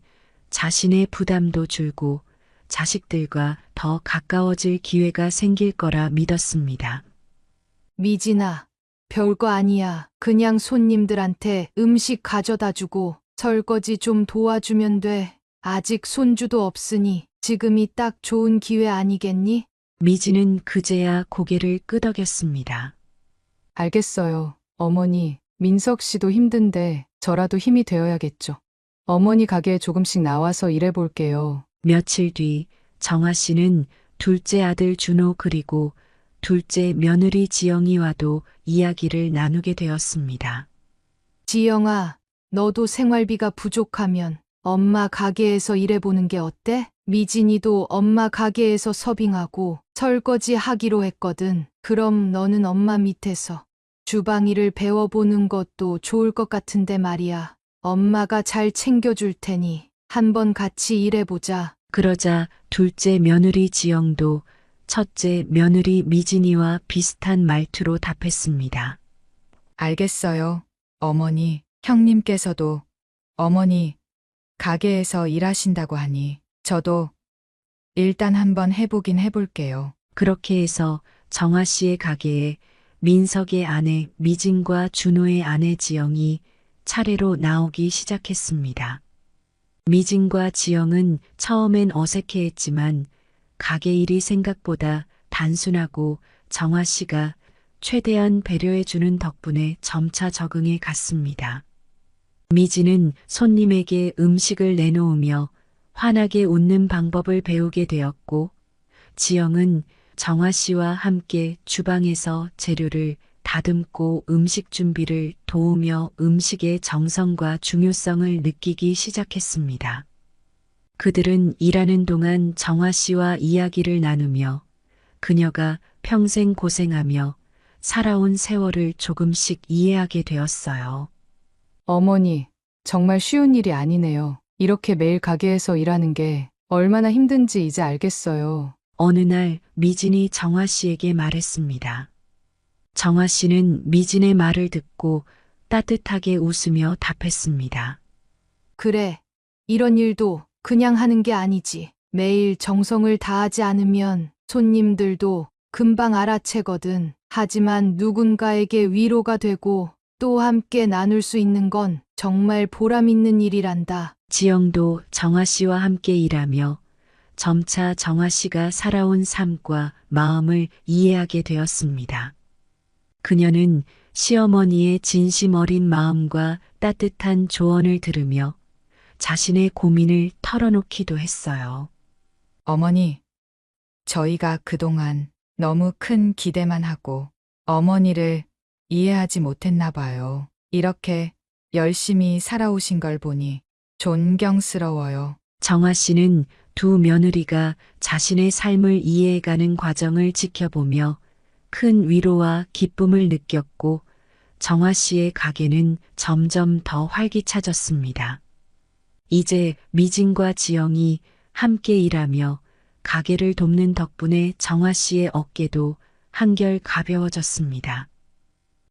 자신의 부담도 줄고 자식들과 더 가까워질 기회가 생길 거라 믿었습니다. 미진아, 별거 아니야. 그냥 손님들한테 음식 가져다 주고 설거지 좀 도와주면 돼. 아직 손주도 없으니 지금이 딱 좋은 기회 아니겠니? 미진은 그제야 고개를 끄덕였습니다. 알겠어요. 어머니, 민석 씨도 힘든데 저라도 힘이 되어야겠죠. 어머니 가게에 조금씩 나와서 일해볼게요. 며칠 뒤 정화 씨는 둘째 아들 준호 그리고 둘째 며느리 지영이와도 이야기를 나누게 되었습니다. 지영아, 너도 생활비가 부족하면 엄마 가게에서 일해보는 게 어때? 미진이도 엄마 가게에서 서빙하고 설거지 하기로 했거든. 그럼 너는 엄마 밑에서 주방 일을 배워보는 것도 좋을 것 같은데 말이야. 엄마가 잘 챙겨줄 테니 한번 같이 일해보자. 그러자 둘째 며느리 지영도 첫째 며느리 미진이와 비슷한 말투로 답했습니다. 알겠어요. 어머니, 형님께서도 어머니 가게에서 일하신다고 하니 저도 일단 한번 해보긴 해볼게요. 그렇게 해서 정화 씨의 가게에 민석의 아내 미진과 준호의 아내 지영이 차례로 나오기 시작했습니다. 미진과 지영은 처음엔 어색해했지만 가게 일이 생각보다 단순하고 정화 씨가 최대한 배려해주는 덕분에 점차 적응해 갔습니다. 미진은 손님에게 음식을 내놓으며 환하게 웃는 방법을 배우게 되었고, 지영은 정화 씨와 함께 주방에서 재료를 다듬고 음식 준비를 도우며 음식의 정성과 중요성을 느끼기 시작했습니다. 그들은 일하는 동안 정화 씨와 이야기를 나누며 그녀가 평생 고생하며 살아온 세월을 조금씩 이해하게 되었어요. 어머니, 정말 쉬운 일이 아니네요. 이렇게 매일 가게에서 일하는 게 얼마나 힘든지 이제 알겠어요. 어느 날 미진이 정화 씨에게 말했습니다. 정화 씨는 미진의 말을 듣고 따뜻하게 웃으며 답했습니다. 그래, 이런 일도 그냥 하는 게 아니지. 매일 정성을 다하지 않으면 손님들도 금방 알아채거든. 하지만 누군가에게 위로가 되고 또 함께 나눌 수 있는 건 정말 보람 있는 일이란다. 지영도 정화 씨와 함께 일하며 점차 정화 씨가 살아온 삶과 마음을 이해하게 되었습니다. 그녀는 시어머니의 진심 어린 마음과 따뜻한 조언을 들으며 자신의 고민을 털어놓기도 했어요. 어머니, 저희가 그동안 너무 큰 기대만 하고 어머니를 이해하지 못했나 봐요. 이렇게 열심히 살아오신 걸 보니 존경스러워요. 정화 씨는 두 며느리가 자신의 삶을 이해해가는 과정을 지켜보며 큰 위로와 기쁨을 느꼈고 정화 씨의 가게는 점점 더 활기차졌습니다. 이제 미진과 지영이 함께 일하며 가게를 돕는 덕분에 정화 씨의 어깨도 한결 가벼워졌습니다.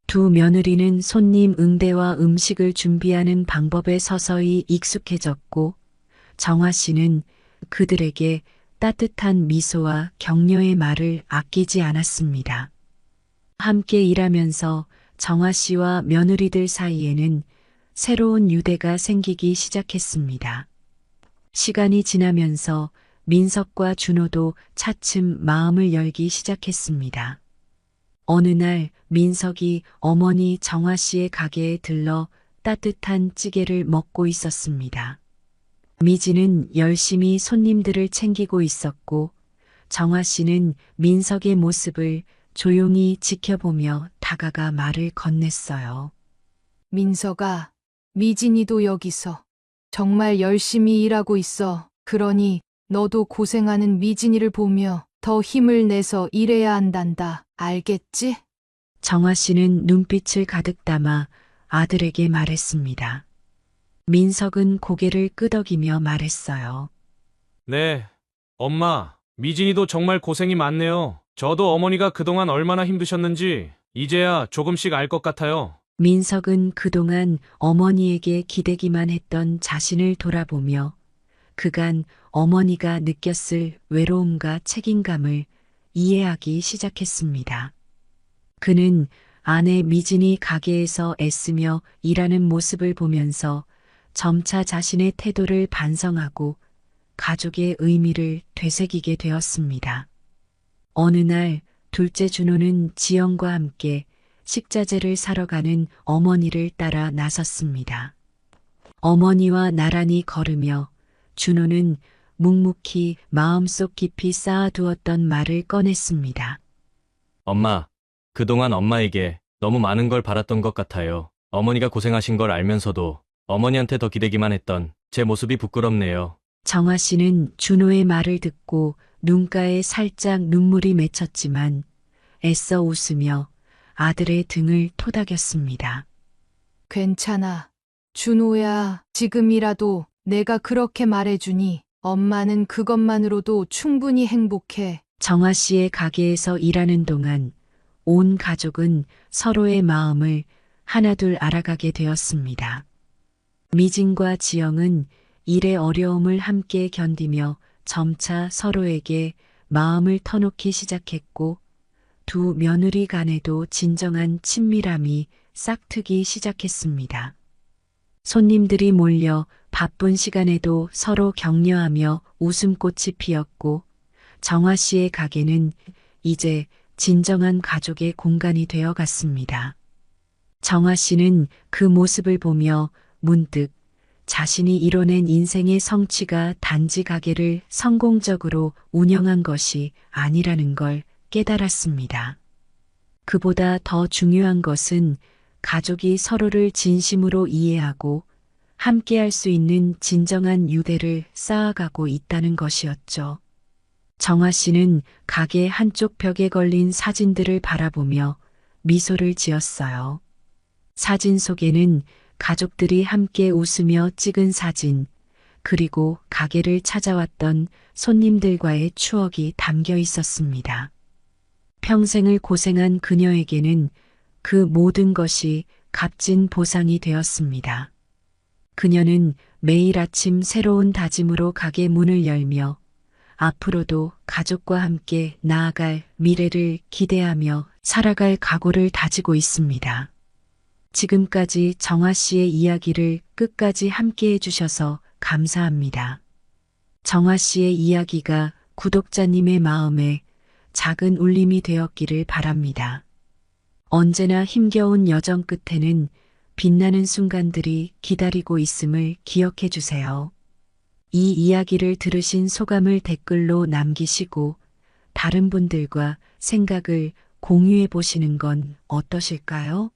두 며느리는 손님 응대와 음식을 준비하는 방법에 서서히 익숙해졌고 정화 씨는 그들에게 따뜻한 미소와 격려의 말을 아끼지 않았습니다. 함께 일하면서 정화 씨와 며느리들 사이에는 새로운 유대가 생기기 시작했습니다. 시간이 지나면서 민석과 준호도 차츰 마음을 열기 시작했습니다. 어느 날 민석이 어머니 정화 씨의 가게에 들러 따뜻한 찌개를 먹고 있었습니다. 미진은 열심히 손님들을 챙기고 있었고 정화 씨는 민석의 모습을 조용히 지켜보며 다가가 말을 건넸어요. 민석아, 미진이도 여기서 정말 열심히 일하고 있어. 그러니 너도 고생하는 미진이를 보며 더 힘을 내서 일해야 한단다. 알겠지? 정화 씨는 눈빛을 가득 담아 아들에게 말했습니다. 민석은 고개를 끄덕이며 말했어요. 네, 엄마, 미진이도 정말 고생이 많네요. 저도 어머니가 그동안 얼마나 힘드셨는지 이제야 조금씩 알 것 같아요. 민석은 그동안 어머니에게 기대기만 했던 자신을 돌아보며 그간 어머니가 느꼈을 외로움과 책임감을 이해하기 시작했습니다. 그는 아내 미진이 가게에서 애쓰며 일하는 모습을 보면서 점차 자신의 태도를 반성하고 가족의 의미를 되새기게 되었습니다. 어느 날 둘째 준호는 지영과 함께 식자재를 사러 가는 어머니를 따라 나섰습니다. 어머니와 나란히 걸으며 준호는 묵묵히 마음속 깊이 쌓아두었던 말을 꺼냈습니다. 엄마, 그동안 엄마에게 너무 많은 걸 바랐던 것 같아요. 어머니가 고생하신 걸 알면서도 어머니한테 더 기대기만 했던 제 모습이 부끄럽네요. 정화 씨는 준호의 말을 듣고 눈가에 살짝 눈물이 맺혔지만 애써 웃으며 아들의 등을 토닥였습니다. 괜찮아. 준호야, 지금이라도 내가 그렇게 말해주니 엄마는 그것만으로도 충분히 행복해. 정화 씨의 가게에서 일하는 동안 온 가족은 서로의 마음을 하나둘 알아가게 되었습니다. 미진과 지영은 일의 어려움을 함께 견디며 점차 서로에게 마음을 터놓기 시작했고 두 며느리 간에도 진정한 친밀함이 싹트기 시작했습니다. 손님들이 몰려 바쁜 시간에도 서로 격려하며 웃음꽃이 피었고 정화 씨의 가게는 이제 진정한 가족의 공간이 되어 갔습니다. 정화 씨는 그 모습을 보며 문득 자신이 이뤄낸 인생의 성취가 단지 가게를 성공적으로 운영한 것이 아니라는 걸 깨달았습니다. 그보다 더 중요한 것은 가족이 서로를 진심으로 이해하고 함께할 수 있는 진정한 유대를 쌓아가고 있다는 것이었죠. 정화 씨는 가게 한쪽 벽에 걸린 사진들을 바라보며 미소를 지었어요. 사진 속에는 가족들이 함께 웃으며 찍은 사진, 그리고 가게를 찾아왔던 손님들과의 추억이 담겨 있었습니다. 평생을 고생한 그녀에게는 그 모든 것이 값진 보상이 되었습니다. 그녀는 매일 아침 새로운 다짐으로 가게 문을 열며 앞으로도 가족과 함께 나아갈 미래를 기대하며 살아갈 각오를 다지고 있습니다. 지금까지 정화 씨의 이야기를 끝까지 함께 해주셔서 감사합니다. 정화 씨의 이야기가 구독자님의 마음에 작은 울림이 되었기를 바랍니다. 언제나 힘겨운 여정 끝에는 빛나는 순간들이 기다리고 있음을 기억해 주세요. 이 이야기를 들으신 소감을 댓글로 남기시고 다른 분들과 생각을 공유해 보시는 건 어떠실까요?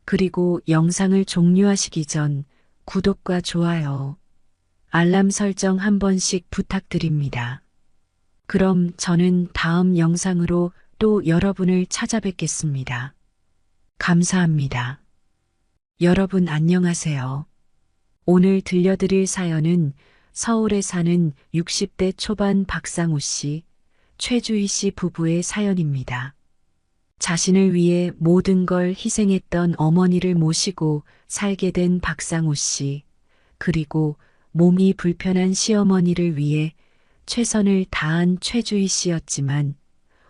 그리고 영상을 종료하시기 전 구독과 좋아요, 알람 설정 한 번씩 부탁드립니다. 그럼 저는 다음 영상으로 또 여러분을 찾아뵙겠습니다. 감사합니다. 여러분 안녕하세요. 오늘 들려드릴 사연은 서울에 사는 60대 초반 박상우 씨, 최주희 씨 부부의 사연입니다. 자신을 위해 모든 걸 희생했던 어머니를 모시고 살게 된 박상우 씨, 그리고 몸이 불편한 시어머니를 위해 최선을 다한 최주희 씨였지만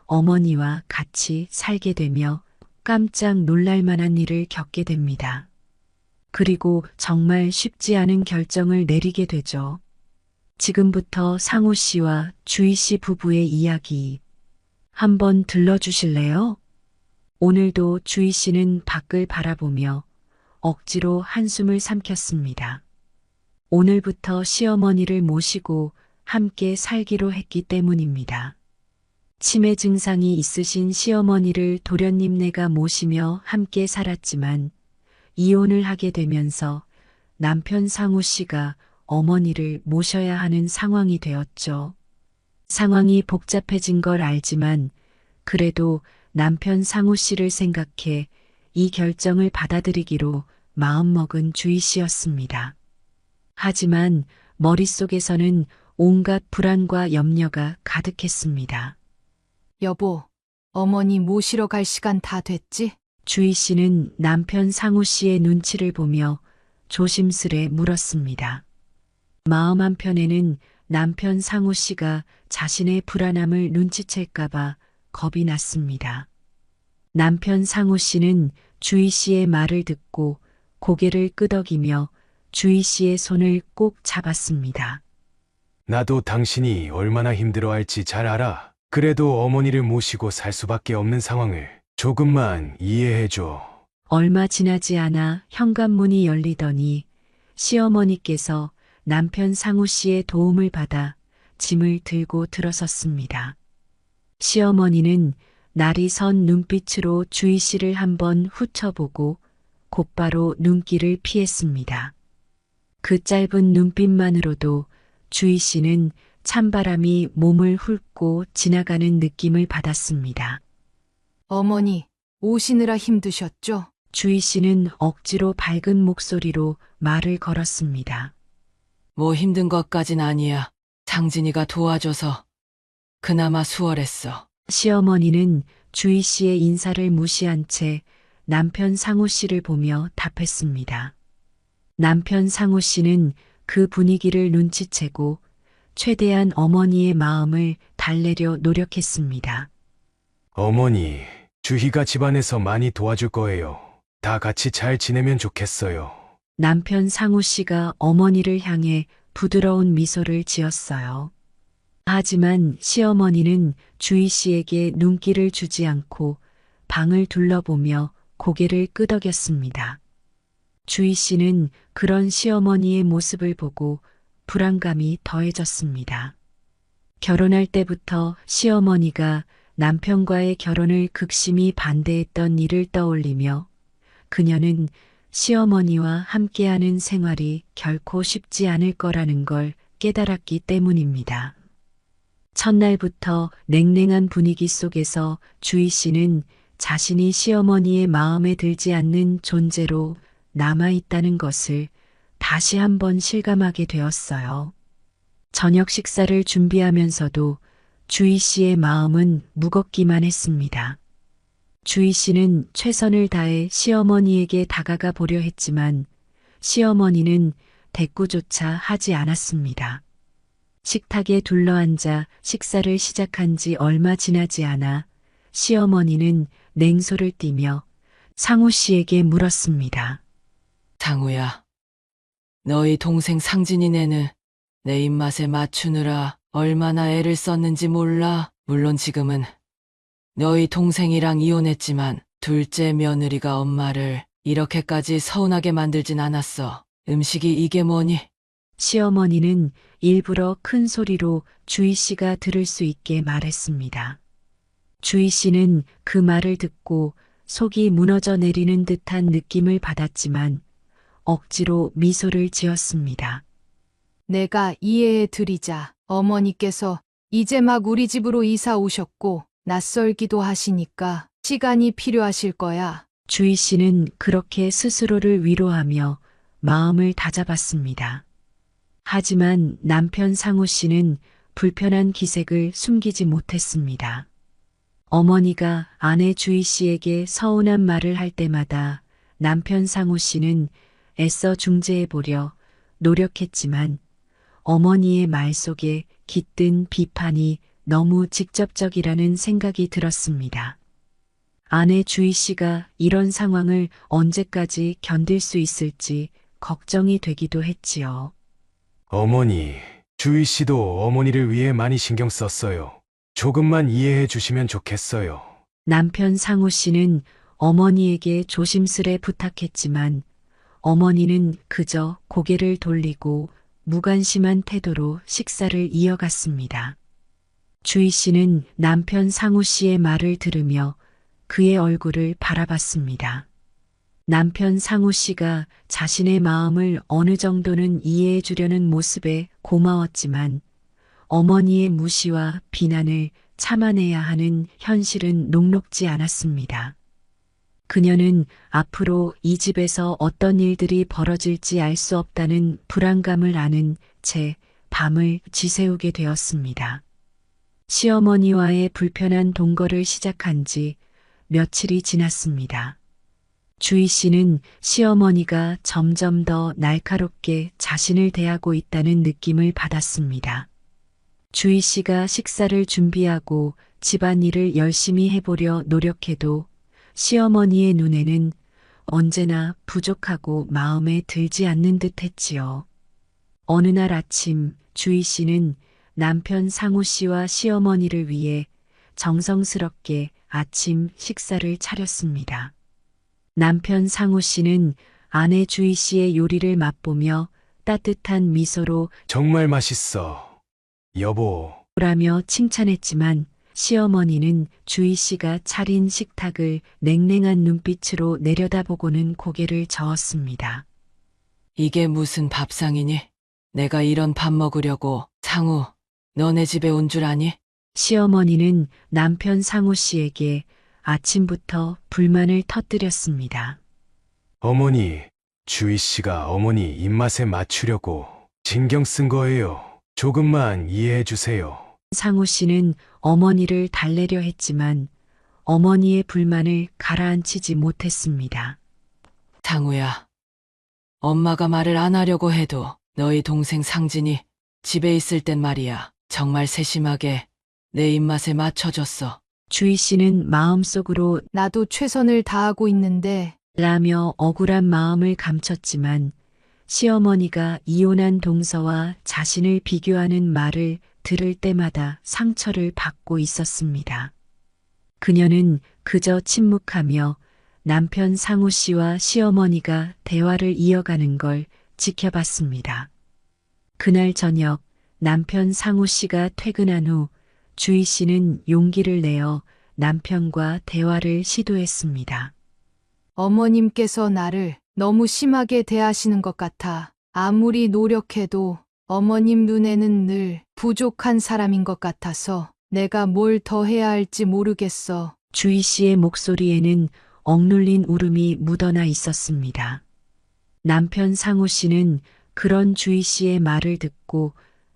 어머니와 같이 살게 되며 깜짝 놀랄 만한 일을 겪게 됩니다. 그리고 정말 쉽지 않은 결정을 내리게 되죠. 지금부터 상우 씨와 주희 씨 부부의 이야기 한번 들러주실래요? 오늘도 주희 씨는 밖을 바라보며 억지로 한숨을 삼켰습니다. 오늘부터 시어머니를 모시고 함께 살기로 했기 때문입니다. 치매 증상이 있으신 시어머니를 도련님네가 모시며 함께 살았지만 이혼을 하게 되면서 남편 상우 씨가 어머니를 모셔야 하는 상황이 되었죠. 상황이 복잡해진 걸 알지만 그래도 남편 상우 씨를 생각해 이 결정을 받아들이기로 마음먹은 주희 씨였습니다. 하지만 머릿속에서는 온갖 불안과 염려가 가득했습니다. 여보, 어머니 모시러 갈 시간 다 됐지? 주희 씨는 남편 상우 씨의 눈치를 보며 조심스레 물었습니다. 마음 한편에는 남편 상우 씨가 자신의 불안함을 눈치챌까봐 겁이 났습니다. 남편 상우 씨는 주희 씨의 말을 듣고 고개를 끄덕이며 주희 씨의 손을 꼭 잡았습니다. 나도 당신이 얼마나 힘들어할지 잘 알아. 그래도 어머니를 모시고 살 수밖에 없는 상황을 조금만 이해해줘. 얼마 지나지 않아 현관문이 열리더니 시어머니께서 남편 상우 씨의 도움을 받아 짐을 들고 들어섰습니다. 시어머니는 날이 선 눈빛으로 주희 씨를 한번 훑어보고 곧바로 눈길을 피했습니다. 그 짧은 눈빛만으로도 주희 씨는 찬바람이 몸을 훑고 지나가는 느낌을 받았습니다. 어머니, 오시느라 힘드셨죠? 주희 씨는 억지로 밝은 목소리로 말을 걸었습니다. 뭐 힘든 것까진 아니야. 장진이가 도와줘서 그나마 수월했어. 시어머니는 주희 씨의 인사를 무시한 채 남편 상우 씨를 보며 답했습니다. 남편 상우 씨는 그 분위기를 눈치채고 최대한 어머니의 마음을 달래려 노력했습니다. 어머니, 주희가 집안에서 많이 도와줄 거예요. 다 같이 잘 지내면 좋겠어요. 남편 상우 씨가 어머니를 향해 부드러운 미소를 지었어요. 하지만 시어머니는 주희 씨에게 눈길을 주지 않고 방을 둘러보며 고개를 끄덕였습니다. 주희 씨는 그런 시어머니의 모습을 보고 불안감이 더해졌습니다. 결혼할 때부터 시어머니가 남편과의 결혼을 극심히 반대했던 일을 떠올리며 그녀는 시어머니와 함께하는 생활이 결코 쉽지 않을 거라는 걸 깨달았기 때문입니다. 첫날부터 냉랭한 분위기 속에서 주희 씨는 자신이 시어머니의 마음에 들지 않는 존재로 남아있다는 것을 다시 한번 실감하게 되었어요. 저녁 식사를 준비하면서도 주희 씨의 마음은 무겁기만 했습니다. 주희 씨는 최선을 다해 시어머니에게 다가가 보려 했지만 시어머니는 대꾸조차 하지 않았습니다. 식탁에 둘러앉아 식사를 시작한 지 얼마 지나지 않아 시어머니는 냉소를 띠며 상우 씨에게 물었습니다. 상우야, 너희 동생 상진이네는 내 입맛에 맞추느라 얼마나 애를 썼는지 몰라. 물론 지금은 너희 동생이랑 이혼했지만 둘째 며느리가 엄마를 이렇게까지 서운하게 만들진 않았어. 음식이 이게 뭐니? 시어머니는 일부러 큰 소리로 주희 씨가 들을 수 있게 말했습니다. 주희 씨는 그 말을 듣고 속이 무너져 내리는 듯한 느낌을 받았지만 억지로 미소를 지었습니다. 내가 이해해 드리자. 어머니께서 이제 막 우리 집으로 이사 오셨고 낯설기도 하시니까 시간이 필요하실 거야. 주희 씨는 그렇게 스스로를 위로하며 마음을 다잡았습니다. 하지만 남편 상우 씨는 불편한 기색을 숨기지 못했습니다. 어머니가 아내 주희 씨에게 서운한 말을 할 때마다 남편 상우 씨는 애써 중재해 보려 노력했지만 어머니의 말 속에 깃든 비판이 너무 직접적이라는 생각이 들었습니다. 아내 주희 씨가 이런 상황을 언제까지 견딜 수 있을지 걱정이 되기도 했지요. 어머니, 주희 씨도 어머니를 위해 많이 신경 썼어요. 조금만 이해해 주시면 좋겠어요. 남편 상우 씨는 어머니에게 조심스레 부탁했지만 어머니는 그저 고개를 돌리고 무관심한 태도로 식사를 이어갔습니다. 주희 씨는 남편 상우 씨의 말을 들으며 그의 얼굴을 바라봤습니다. 남편 상우 씨가 자신의 마음을 어느 정도는 이해해 주려는 모습에 고마웠지만 어머니의 무시와 비난을 참아내야 하는 현실은 녹록지 않았습니다. 그녀는 앞으로 이 집에서 어떤 일들이 벌어질지 알 수 없다는 불안감을 아는 채 밤을 지새우게 되었습니다. 시어머니와의 불편한 동거를 시작한 지 며칠이 지났습니다. 주희 씨는 시어머니가 점점 더 날카롭게 자신을 대하고 있다는 느낌을 받았습니다. 주희 씨가 식사를 준비하고 집안일을 열심히 해보려 노력해도 시어머니의 눈에는 언제나 부족하고 마음에 들지 않는 듯 했지요. 어느 날 아침 주희 씨는 남편 상우 씨와 시어머니를 위해 정성스럽게 아침 식사를 차렸습니다. 남편 상우 씨는 아내 주희 씨의 요리를 맛보며 따뜻한 미소로 정말 맛있어. 여보. 라며 칭찬했지만 시어머니는 주희 씨가 차린 식탁을 냉랭한 눈빛으로 내려다보고는 고개를 저었습니다. 이게 무슨 밥상이니? 내가 이런 밥 먹으려고 상우, 너네 집에 온 줄 아니? 시어머니는 남편 상우 씨에게 아침부터 불만을 터뜨렸습니다. 어머니, 주희 씨가 어머니 입맛에 맞추려고 신경 쓴 거예요. 조금만 이해해 주세요. 상우 씨는 어머니를 달래려 했지만 어머니의 불만을 가라앉히지 못했습니다. 상우야, 엄마가 말을 안 하려고 해도 너희 동생 상진이 집에 있을 땐 말이야. 정말 세심하게 내 입맛에 맞춰줬어. 주희 씨는 마음속으로 나도 최선을 다하고 있는데 라며 억울한 마음을 감췄지만 시어머니가 이혼한 동서와 자신을 비교하는 말을 들을 때마다 상처를 받고 있었습니다. 그녀는 그저 침묵하며 남편 상우 씨와 시어머니가 대화를 이어가는 걸 지켜봤습니다. 그날 저녁 남편 상우 씨가 퇴근한 후 주희 씨는 용기를 내어 남편과 대화를 시도했습니다. 어머님께서 나를 너무 심하게 대하시는 것 같아. 아무리 노력해도 어머님 눈에는 늘 부족한 사람인 것 같아서 내가 뭘 더 해야 할지 모르겠어. 주희 씨의 목소리에는 억눌린 울음이 묻어나 있었습니다. 남편 상우 씨는 그런 주희 씨의 말을 듣고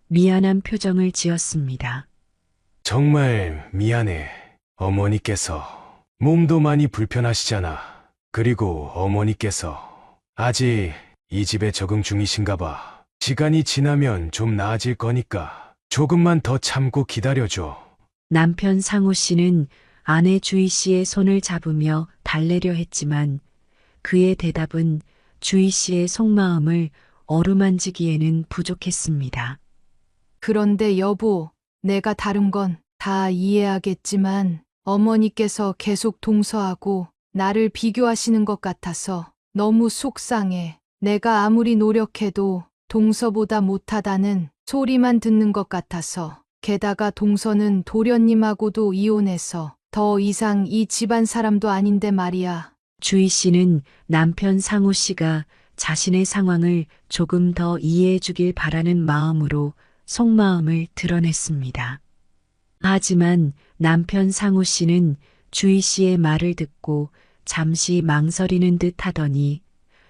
미안한 표정을 지었습니다. 정말 미안해. 어머니께서 몸도 많이 불편하시잖아. 그리고 어머니께서 아직 이 집에 적응 중이신가 봐. 시간이 지나면 좀 나아질 거니까 조금만 더 참고 기다려줘. 남편 상우 씨는 아내 주희 씨의 손을 잡으며 달래려 했지만 그의 대답은 주희 씨의 속마음을 어루만지기에는 부족했습니다. 그런데 여보, 내가 다른 건 다 이해하겠지만 어머니께서 계속 동서하고 나를 비교하시는 것 같아서 너무 속상해. 내가 아무리 노력해도 동서보다 못하다는 소리만 듣는 것 같아서. 게다가 동서는 도련님하고도 이혼해서 더 이상 이 집안 사람도 아닌데 말이야. 주희 씨는 남편 상우 씨가 자신의 상황을 조금 더 이해해 주길 바라는 마음으로 속마음을 드러냈습니다. 하지만 남편 상우 씨는 주희 씨의 말을 듣고 잠시 망설이는 듯 하더니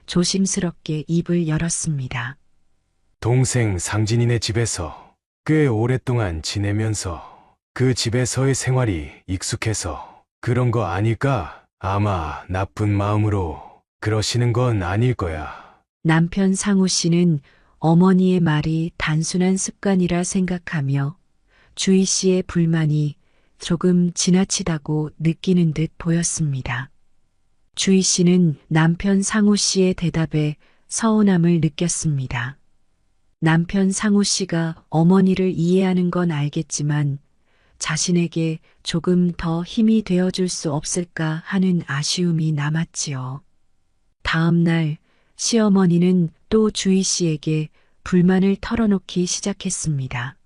조심스럽게 입을 열었습니다. 동생 상진이네 집에서 꽤 오랫동안 지내면서 그 집에서의 생활이 익숙해서 그런 거 아닐까? 아마 나쁜 마음으로 그러시는 건 아닐 거야. 남편 상우 씨는 어머니의 말이 단순한 습관이라 생각하며 주희 씨의 불만이 조금 지나치다고 느끼는 듯 보였습니다. 주희 씨는 남편 상우 씨의 대답에 서운함을 느꼈습니다. 남편 상우 씨가 어머니를 이해하는 건 알겠지만 자신에게 조금 더 힘이 되어줄 수 없을까 하는 아쉬움이 남았지요. 다음 날 시어머니는 또 주희 씨에게 불만을 털어놓기 시작했습니다.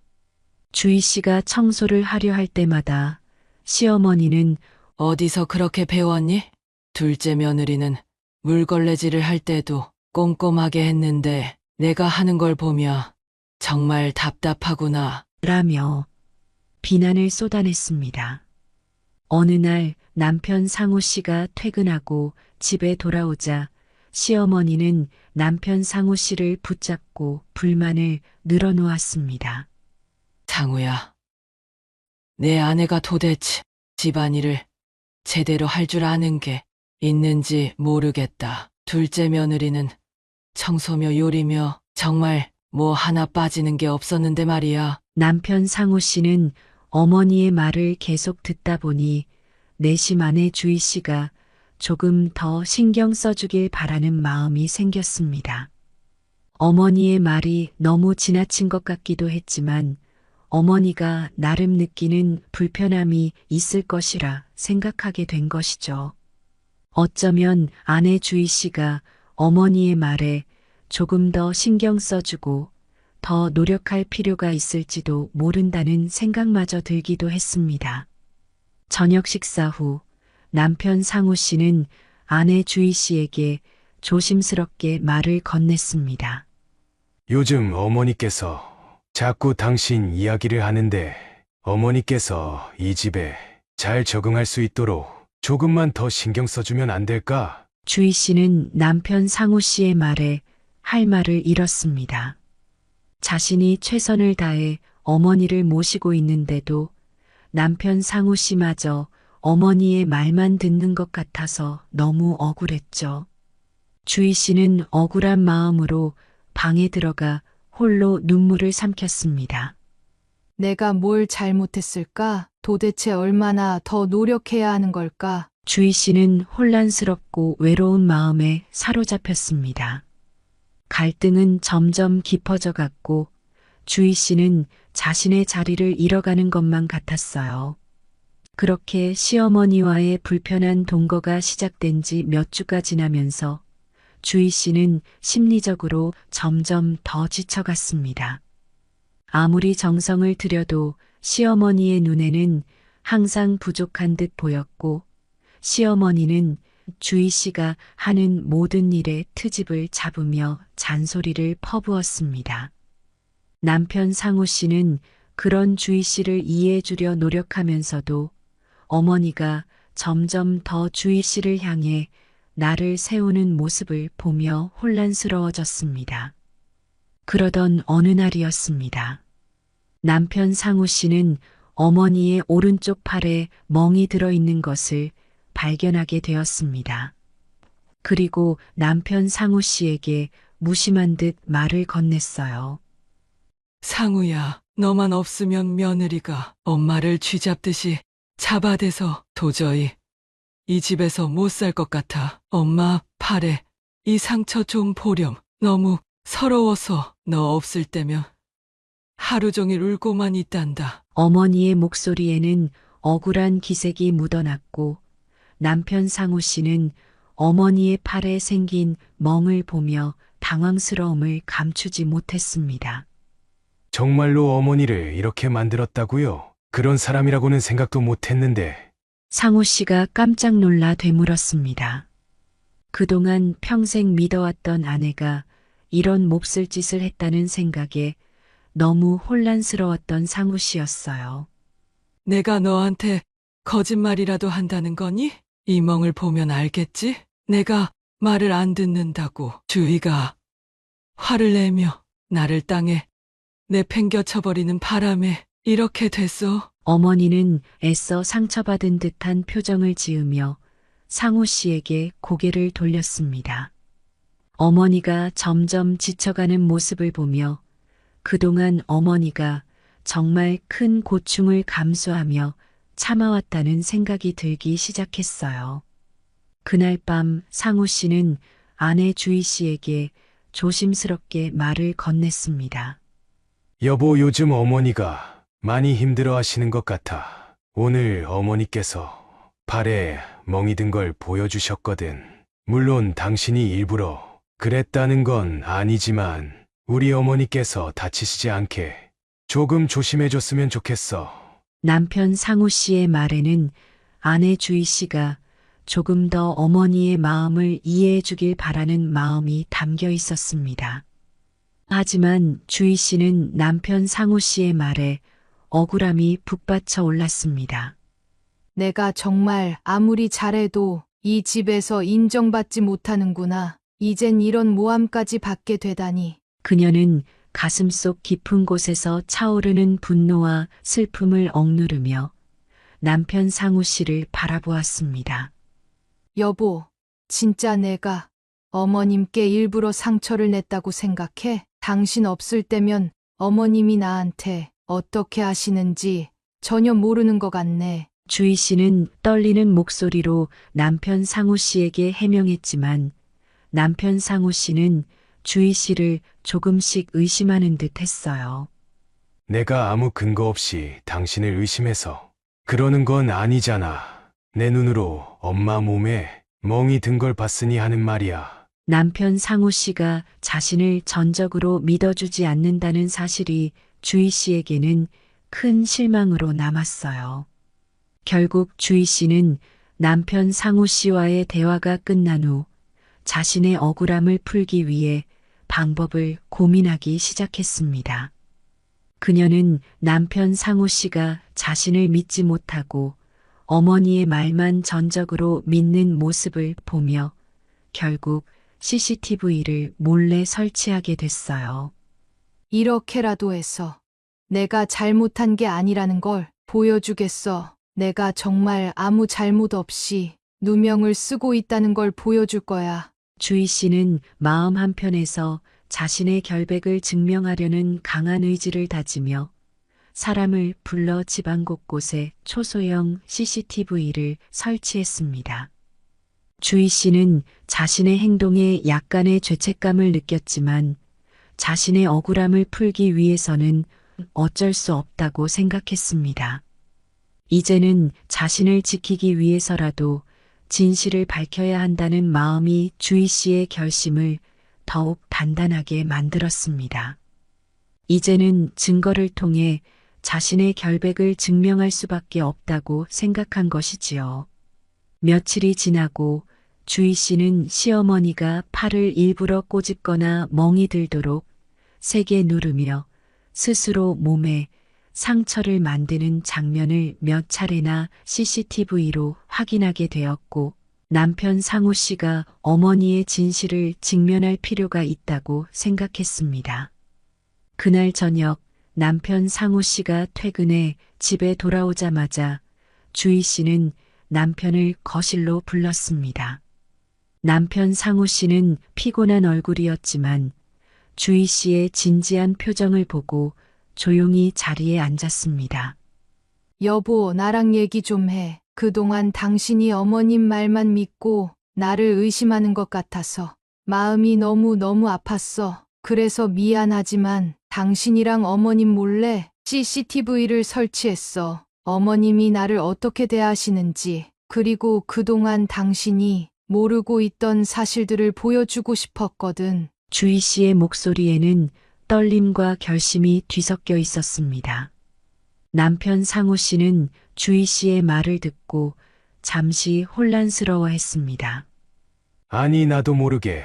주희 씨가 청소를 하려 할 때마다 시어머니는 어디서 그렇게 배웠니? 둘째 며느리는 물걸레질을 할 때도 꼼꼼하게 했는데 내가 하는 걸 보며 정말 답답하구나. 라며 비난을 쏟아냈습니다. 어느 날 남편 상우 씨가 퇴근하고 집에 돌아오자 시어머니는 남편 상우 씨를 붙잡고 불만을 늘어놓았습니다. 상우야, 내 아내가 도대체 집안일을 제대로 할 줄 아는 게 있는지 모르겠다. 둘째 며느리는 청소며 요리며 정말 뭐 하나 빠지는 게 없었는데 말이야. 남편 상우 씨는 어머니의 말을 계속 듣다 보니 내심 아내 주희 씨가 조금 더 신경 써주길 바라는 마음이 생겼습니다. 어머니의 말이 너무 지나친 것 같기도 했지만 어머니가 나름 느끼는 불편함이 있을 것이라 생각하게 된 것이죠. 어쩌면 아내 주희 씨가 어머니의 말에 조금 더 신경 써주고 더 노력할 필요가 있을지도 모른다는 생각마저 들기도 했습니다. 저녁 식사 후 남편 상우 씨는 아내 주희 씨에게 조심스럽게 말을 건넸습니다. 요즘 어머니께서 자꾸 당신 이야기를 하는데 어머니께서 이 집에 잘 적응할 수 있도록 조금만 더 신경 써주면 안 될까? 주희 씨는 남편 상우 씨의 말에 할 말을 잃었습니다. 자신이 최선을 다해 어머니를 모시고 있는데도 남편 상우 씨마저 어머니의 말만 듣는 것 같아서 너무 억울했죠. 주희 씨는 억울한 마음으로 방에 들어가 홀로 눈물을 삼켰습니다. 내가 뭘 잘못했을까? 도대체 얼마나 더 노력해야 하는 걸까? 주희 씨는 혼란스럽고 외로운 마음에 사로잡혔습니다. 갈등은 점점 깊어져 갔고 주희 씨는 자신의 자리를 잃어가는 것만 같았어요. 그렇게 시어머니와의 불편한 동거가 시작된 지 몇 주가 지나면서 주희 씨는 심리적으로 점점 더 지쳐갔습니다. 아무리 정성을 들여도 시어머니의 눈에는 항상 부족한 듯 보였고 시어머니는 주희 씨가 하는 모든 일에 트집을 잡으며 잔소리를 퍼부었습니다. 남편 상우 씨는 그런 주희 씨를 이해해 주려 노력하면서도 어머니가 점점 더 주희 씨를 향해 나를 세우는 모습을 보며 혼란스러워졌습니다. 그러던 어느 날이었습니다. 남편 상우 씨는 어머니의 오른쪽 팔에 멍이 들어있는 것을 발견하게 되었습니다. 그리고 남편 상우 씨에게 무심한 듯 말을 건넸어요. 상우야, 너만 없으면 며느리가 엄마를 쥐잡듯이 잡아대서 도저히 이 집에서 못 살 것 같아. 엄마 팔에 이 상처 좀 보렴. 너무 서러워서 너 없을 때면 하루 종일 울고만 있단다. 어머니의 목소리에는 억울한 기색이 묻어났고 남편 상우 씨는 어머니의 팔에 생긴 멍을 보며 당황스러움을 감추지 못했습니다. 정말로 어머니를 이렇게 만들었다고요? 그런 사람이라고는 생각도 못했는데 상우 씨가 깜짝 놀라 되물었습니다. 그동안 평생 믿어왔던 아내가 이런 몹쓸 짓을 했다는 생각에 너무 혼란스러웠던 상우 씨였어요. 내가 너한테 거짓말이라도 한다는 거니? 이 멍을 보면 알겠지? 내가 말을 안 듣는다고 주희가 화를 내며 나를 땅에 내팽겨쳐버리는 바람에 이렇게 됐어. 어머니는 애써 상처받은 듯한 표정을 지으며 상우 씨에게 고개를 돌렸습니다. 어머니가 점점 지쳐가는 모습을 보며 그동안 어머니가 정말 큰 고충을 감수하며 참아왔다는 생각이 들기 시작했어요. 그날 밤 상우 씨는 아내 주희 씨에게 조심스럽게 말을 건넸습니다. 여보, 요즘 어머니가 많이 힘들어 하시는 것 같아. 오늘 어머니께서 발에 멍이 든 걸 보여주셨거든. 물론 당신이 일부러 그랬다는 건 아니지만 우리 어머니께서 다치시지 않게 조금 조심해줬으면 좋겠어. 남편 상우 씨의 말에는 아내 주희 씨가 조금 더 어머니의 마음을 이해해 주길 바라는 마음이 담겨 있었습니다. 하지만 주희 씨는 남편 상우 씨의 말에 억울함이 북받쳐 올랐습니다. 내가 정말 아무리 잘해도 이 집에서 인정받지 못하는구나. 이젠 이런 모함까지 받게 되다니. 그녀는 가슴속 깊은 곳에서 차오르는 분노와 슬픔을 억누르며 남편 상우 씨를 바라보았습니다. 여보, 진짜 내가 어머님께 일부러 상처를 냈다고 생각해? 당신 없을 때면 어머님이 나한테 어떻게 하시는지 전혀 모르는 것 같네. 주희 씨는 떨리는 목소리로 남편 상우 씨에게 해명했지만 남편 상우 씨는 주희 씨를 조금씩 의심하는 듯 했어요. 내가 아무 근거 없이 당신을 의심해서 그러는 건 아니잖아. 내 눈으로 엄마 몸에 멍이 든 걸 봤으니 하는 말이야. 남편 상우 씨가 자신을 전적으로 믿어주지 않는다는 사실이 주희 씨에게는 큰 실망으로 남았어요. 결국 주희 씨는 남편 상우 씨와의 대화가 끝난 후 자신의 억울함을 풀기 위해 방법을 고민하기 시작했습니다. 그녀는 남편 상우 씨가 자신을 믿지 못하고 어머니의 말만 전적으로 믿는 모습을 보며 결국 CCTV를 몰래 설치하게 됐어요. 이렇게라도 해서 내가 잘못한 게 아니라는 걸 보여주겠어. 내가 정말 아무 잘못 없이 누명을 쓰고 있다는 걸 보여줄 거야. 주희 씨는 마음 한편에서 자신의 결백을 증명하려는 강한 의지를 다지며 사람을 불러 집안 곳곳에 초소형 CCTV를 설치했습니다. 주희 씨는 자신의 행동에 약간의 죄책감을 느꼈지만 자신의 억울함을 풀기 위해서는 어쩔 수 없다고 생각했습니다. 이제는 자신을 지키기 위해서라도 진실을 밝혀야 한다는 마음이 주희 씨의 결심을 더욱 단단하게 만들었습니다. 이제는 증거를 통해 자신의 결백을 증명할 수밖에 없다고 생각한 것이지요. 며칠이 지나고 주희 씨는 시어머니가 팔을 일부러 꼬집거나 멍이 들도록 세게 누르며 스스로 몸에 상처를 만드는 장면을 몇 차례나 CCTV로 확인하게 되었고 남편 상우 씨가 어머니의 진실을 직면할 필요가 있다고 생각했습니다. 그날 저녁 남편 상우 씨가 퇴근해 집에 돌아오자마자 주희 씨는 남편을 거실로 불렀습니다. 남편 상우 씨는 피곤한 얼굴이었지만 주희 씨의 진지한 표정을 보고 조용히 자리에 앉았습니다. 여보, 나랑 얘기 좀 해. 그동안 당신이 어머님 말만 믿고 나를 의심하는 것 같아서 마음이 너무너무 아팠어. 그래서 미안하지만 당신이랑 어머님 몰래 CCTV를 설치했어. 어머님이 나를 어떻게 대하시는지, 그리고 그동안 당신이 모르고 있던 사실들을 보여주고 싶었거든. 주희 씨의 목소리에는 떨림과 결심이 뒤섞여 있었습니다. 남편 상우 씨는 주희 씨의 말을 듣고 잠시 혼란스러워했습니다. 아니, 나도 모르게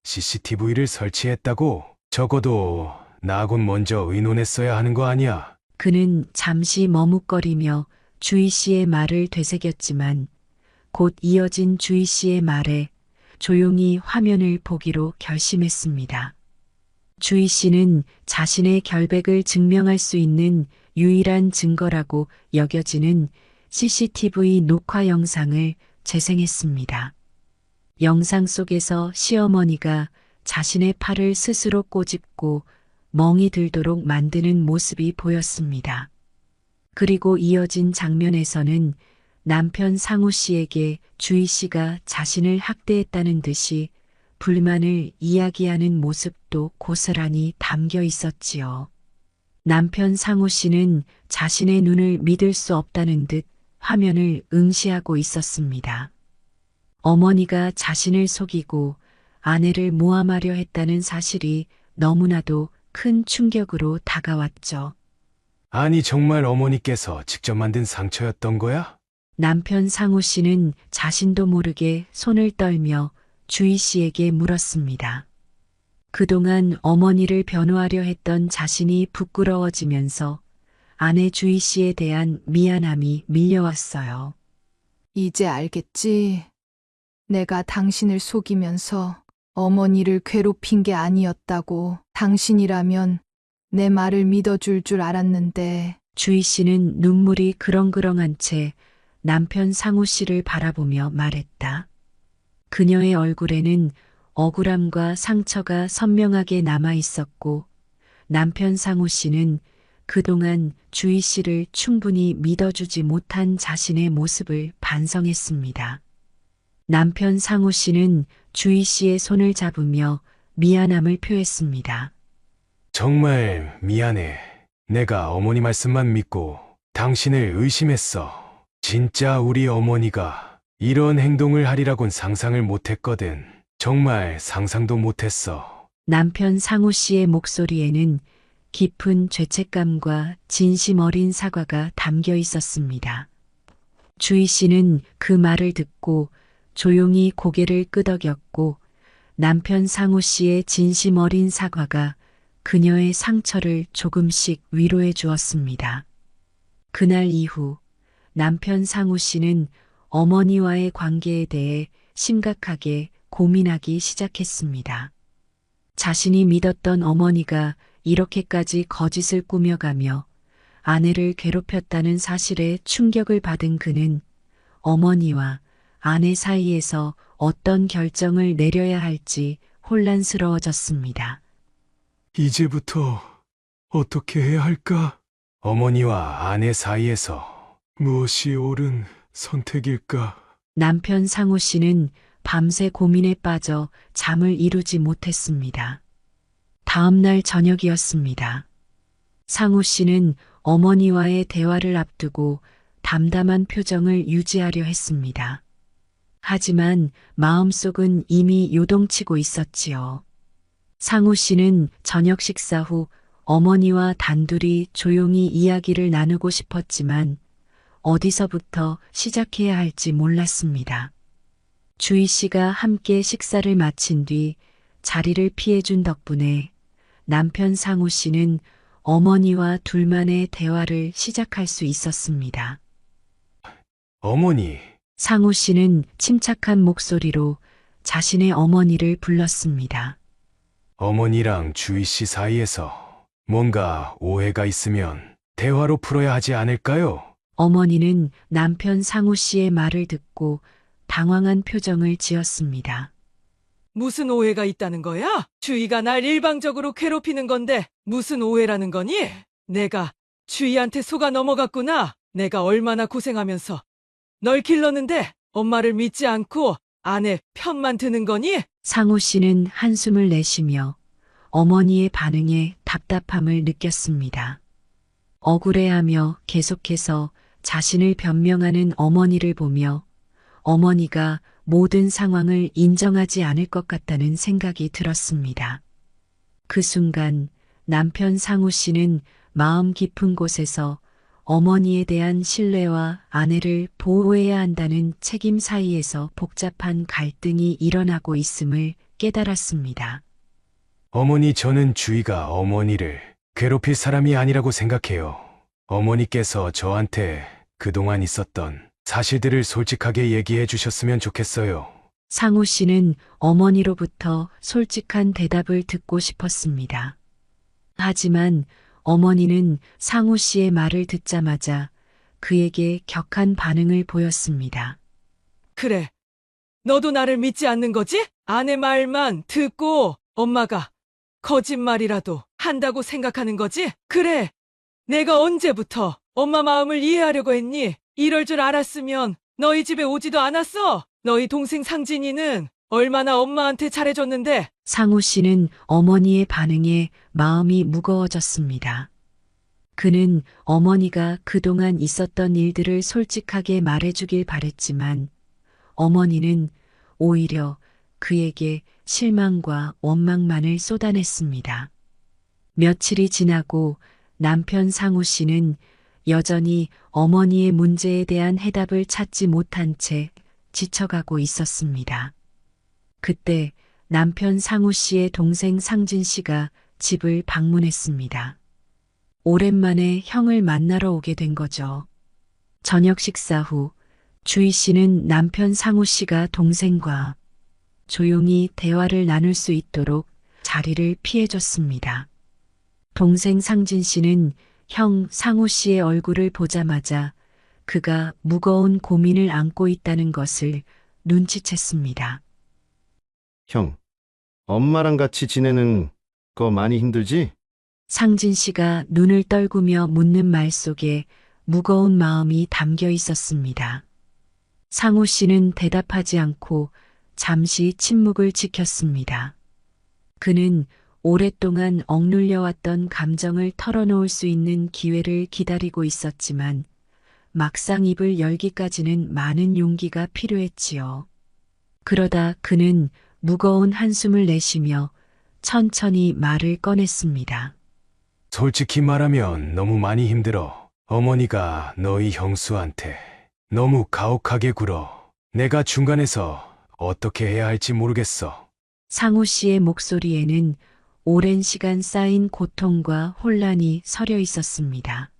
CCTV를 설치했다고? 적어도 나하곤 먼저 의논했어야 하는 거 아니야? 그는 잠시 머뭇거리며 주희 씨의 말을 되새겼지만 곧 이어진 주희 씨의 말에 조용히 화면을 보기로 결심했습니다. 주희 씨는 자신의 결백을 증명할 수 있는 유일한 증거라고 여겨지는 CCTV 녹화 영상을 재생했습니다. 영상 속에서 시어머니가 자신의 팔을 스스로 꼬집고 멍이 들도록 만드는 모습이 보였습니다. 그리고 이어진 장면에서는 남편 상우 씨에게 주희 씨가 자신을 학대했다는 듯이 불만을 이야기하는 모습도 고스란히 담겨 있었지요. 남편 상우 씨는 자신의 눈을 믿을 수 없다는 듯 화면을 응시하고 있었습니다. 어머니가 자신을 속이고 아내를 모함하려 했다는 사실이 너무나도 큰 충격으로 다가왔죠. 아니, 정말 어머니께서 직접 만든 상처였던 거야? 남편 상우 씨는 자신도 모르게 손을 떨며 주희 씨에게 물었습니다. 그동안 어머니를 변호하려 했던 자신이 부끄러워지면서 아내 주희 씨에 대한 미안함이 밀려왔어요. 이제 알겠지? 내가 당신을 속이면서 어머니를 괴롭힌 게 아니었다고. 당신이라면 내 말을 믿어줄 줄 알았는데. 주희 씨는 눈물이 그렁그렁한 채 남편 상우 씨를 바라보며 말했다. 그녀의 얼굴에는 억울함과 상처가 선명하게 남아 있었고 남편 상우 씨는 그동안 주희 씨를 충분히 믿어주지 못한 자신의 모습을 반성했습니다. 남편 상우 씨는 주희 씨의 손을 잡으며 미안함을 표했습니다. 정말 미안해. 내가 어머니 말씀만 믿고 당신을 의심했어. 진짜 우리 어머니가 이런 행동을 하리라곤 상상을 못했거든. 정말 상상도 못했어. 남편 상우 씨의 목소리에는 깊은 죄책감과 진심 어린 사과가 담겨 있었습니다. 주희 씨는 그 말을 듣고 조용히 고개를 끄덕였고 남편 상우 씨의 진심 어린 사과가 그녀의 상처를 조금씩 위로해 주었습니다. 그날 이후 남편 상우 씨는 어머니와의 관계에 대해 심각하게 고민하기 시작했습니다. 자신이 믿었던 어머니가 이렇게까지 거짓을 꾸며가며 아내를 괴롭혔다는 사실에 충격을 받은 그는 어머니와 아내 사이에서 어떤 결정을 내려야 할지 혼란스러워졌습니다. 이제부터 어떻게 해야 할까? 어머니와 아내 사이에서 무엇이 옳은 선택일까? 남편 상우 씨는 밤새 고민에 빠져 잠을 이루지 못했습니다. 다음 날 저녁이었습니다. 상우 씨는 어머니와의 대화를 앞두고 담담한 표정을 유지하려 했습니다. 하지만 마음속은 이미 요동치고 있었지요. 상우 씨는 저녁 식사 후 어머니와 단둘이 조용히 이야기를 나누고 싶었지만 어디서부터 시작해야 할지 몰랐습니다. 주희 씨가 함께 식사를 마친 뒤 자리를 피해준 덕분에 남편 상우 씨는 어머니와 둘만의 대화를 시작할 수 있었습니다. 어머니. 상우 씨는 침착한 목소리로 자신의 어머니를 불렀습니다. 어머니랑 주희 씨 사이에서 뭔가 오해가 있으면 대화로 풀어야 하지 않을까요? 어머니는 남편 상우 씨의 말을 듣고 당황한 표정을 지었습니다. 무슨 오해가 있다는 거야? 주희가 날 일방적으로 괴롭히는 건데 무슨 오해라는 거니? 내가 주희한테 속아 넘어갔구나. 내가 얼마나 고생하면서 널 길렀는데 엄마를 믿지 않고 아내 편만 드는 거니? 상우 씨는 한숨을 내쉬며 어머니의 반응에 답답함을 느꼈습니다. 억울해하며 계속해서 자신을 변명하는 어머니를 보며 어머니가 모든 상황을 인정하지 않을 것 같다는 생각이 들었습니다. 그 순간 남편 상우 씨는 마음 깊은 곳에서 어머니에 대한 신뢰와 아내를 보호해야 한다는 책임 사이에서 복잡한 갈등이 일어나고 있음을 깨달았습니다. 어머니, 저는 주희가 어머니를 괴롭힐 사람이 아니라고 생각해요. 어머니께서 저한테 그동안 있었던 사실들을 솔직하게 얘기해 주셨으면 좋겠어요. 상우 씨는 어머니로부터 솔직한 대답을 듣고 싶었습니다. 하지만 어머니는 상우 씨의 말을 듣자마자 그에게 격한 반응을 보였습니다. 그래. 너도 나를 믿지 않는 거지? 아내 말만 듣고 엄마가 거짓말이라도 한다고 생각하는 거지? 그래. 내가 언제부터 엄마 마음을 이해하려고 했니? 이럴 줄 알았으면 너희 집에 오지도 않았어. 너희 동생 상진이는 얼마나 엄마한테 잘해줬는데. 상우 씨는 어머니의 반응에 마음이 무거워졌습니다. 그는 어머니가 그동안 있었던 일들을 솔직하게 말해주길 바랬지만 어머니는 오히려 그에게 실망과 원망만을 쏟아냈습니다. 며칠이 지나고 남편 상우 씨는 여전히 어머니의 문제에 대한 해답을 찾지 못한 채 지쳐가고 있었습니다. 그때 남편 상우 씨의 동생 상진 씨가 집을 방문했습니다. 오랜만에 형을 만나러 오게 된 거죠. 저녁 식사 후 주희 씨는 남편 상우 씨가 동생과 조용히 대화를 나눌 수 있도록 자리를 피해줬습니다. 동생 상진 씨는 형 상우 씨의 얼굴을 보자마자 그가 무거운 고민을 안고 있다는 것을 눈치챘습니다. 형, 엄마랑 같이 지내는 거 많이 힘들지? 상진 씨가 눈을 떨구며 묻는 말 속에 무거운 마음이 담겨 있었습니다. 상우 씨는 대답하지 않고 잠시 침묵을 지켰습니다. 그는 오랫동안 억눌려왔던 감정을 털어놓을 수 있는 기회를 기다리고 있었지만 막상 입을 열기까지는 많은 용기가 필요했지요. 그러다 그는 무거운 한숨을 내쉬며 천천히 말을 꺼냈습니다. 솔직히 말하면 너무 많이 힘들어. 어머니가 너희 형수한테 너무 가혹하게 굴어. 내가 중간에서 어떻게 해야 할지 모르겠어. 상우 씨의 목소리에는 오랜 시간 쌓인 고통과 혼란이 서려 있었습니다.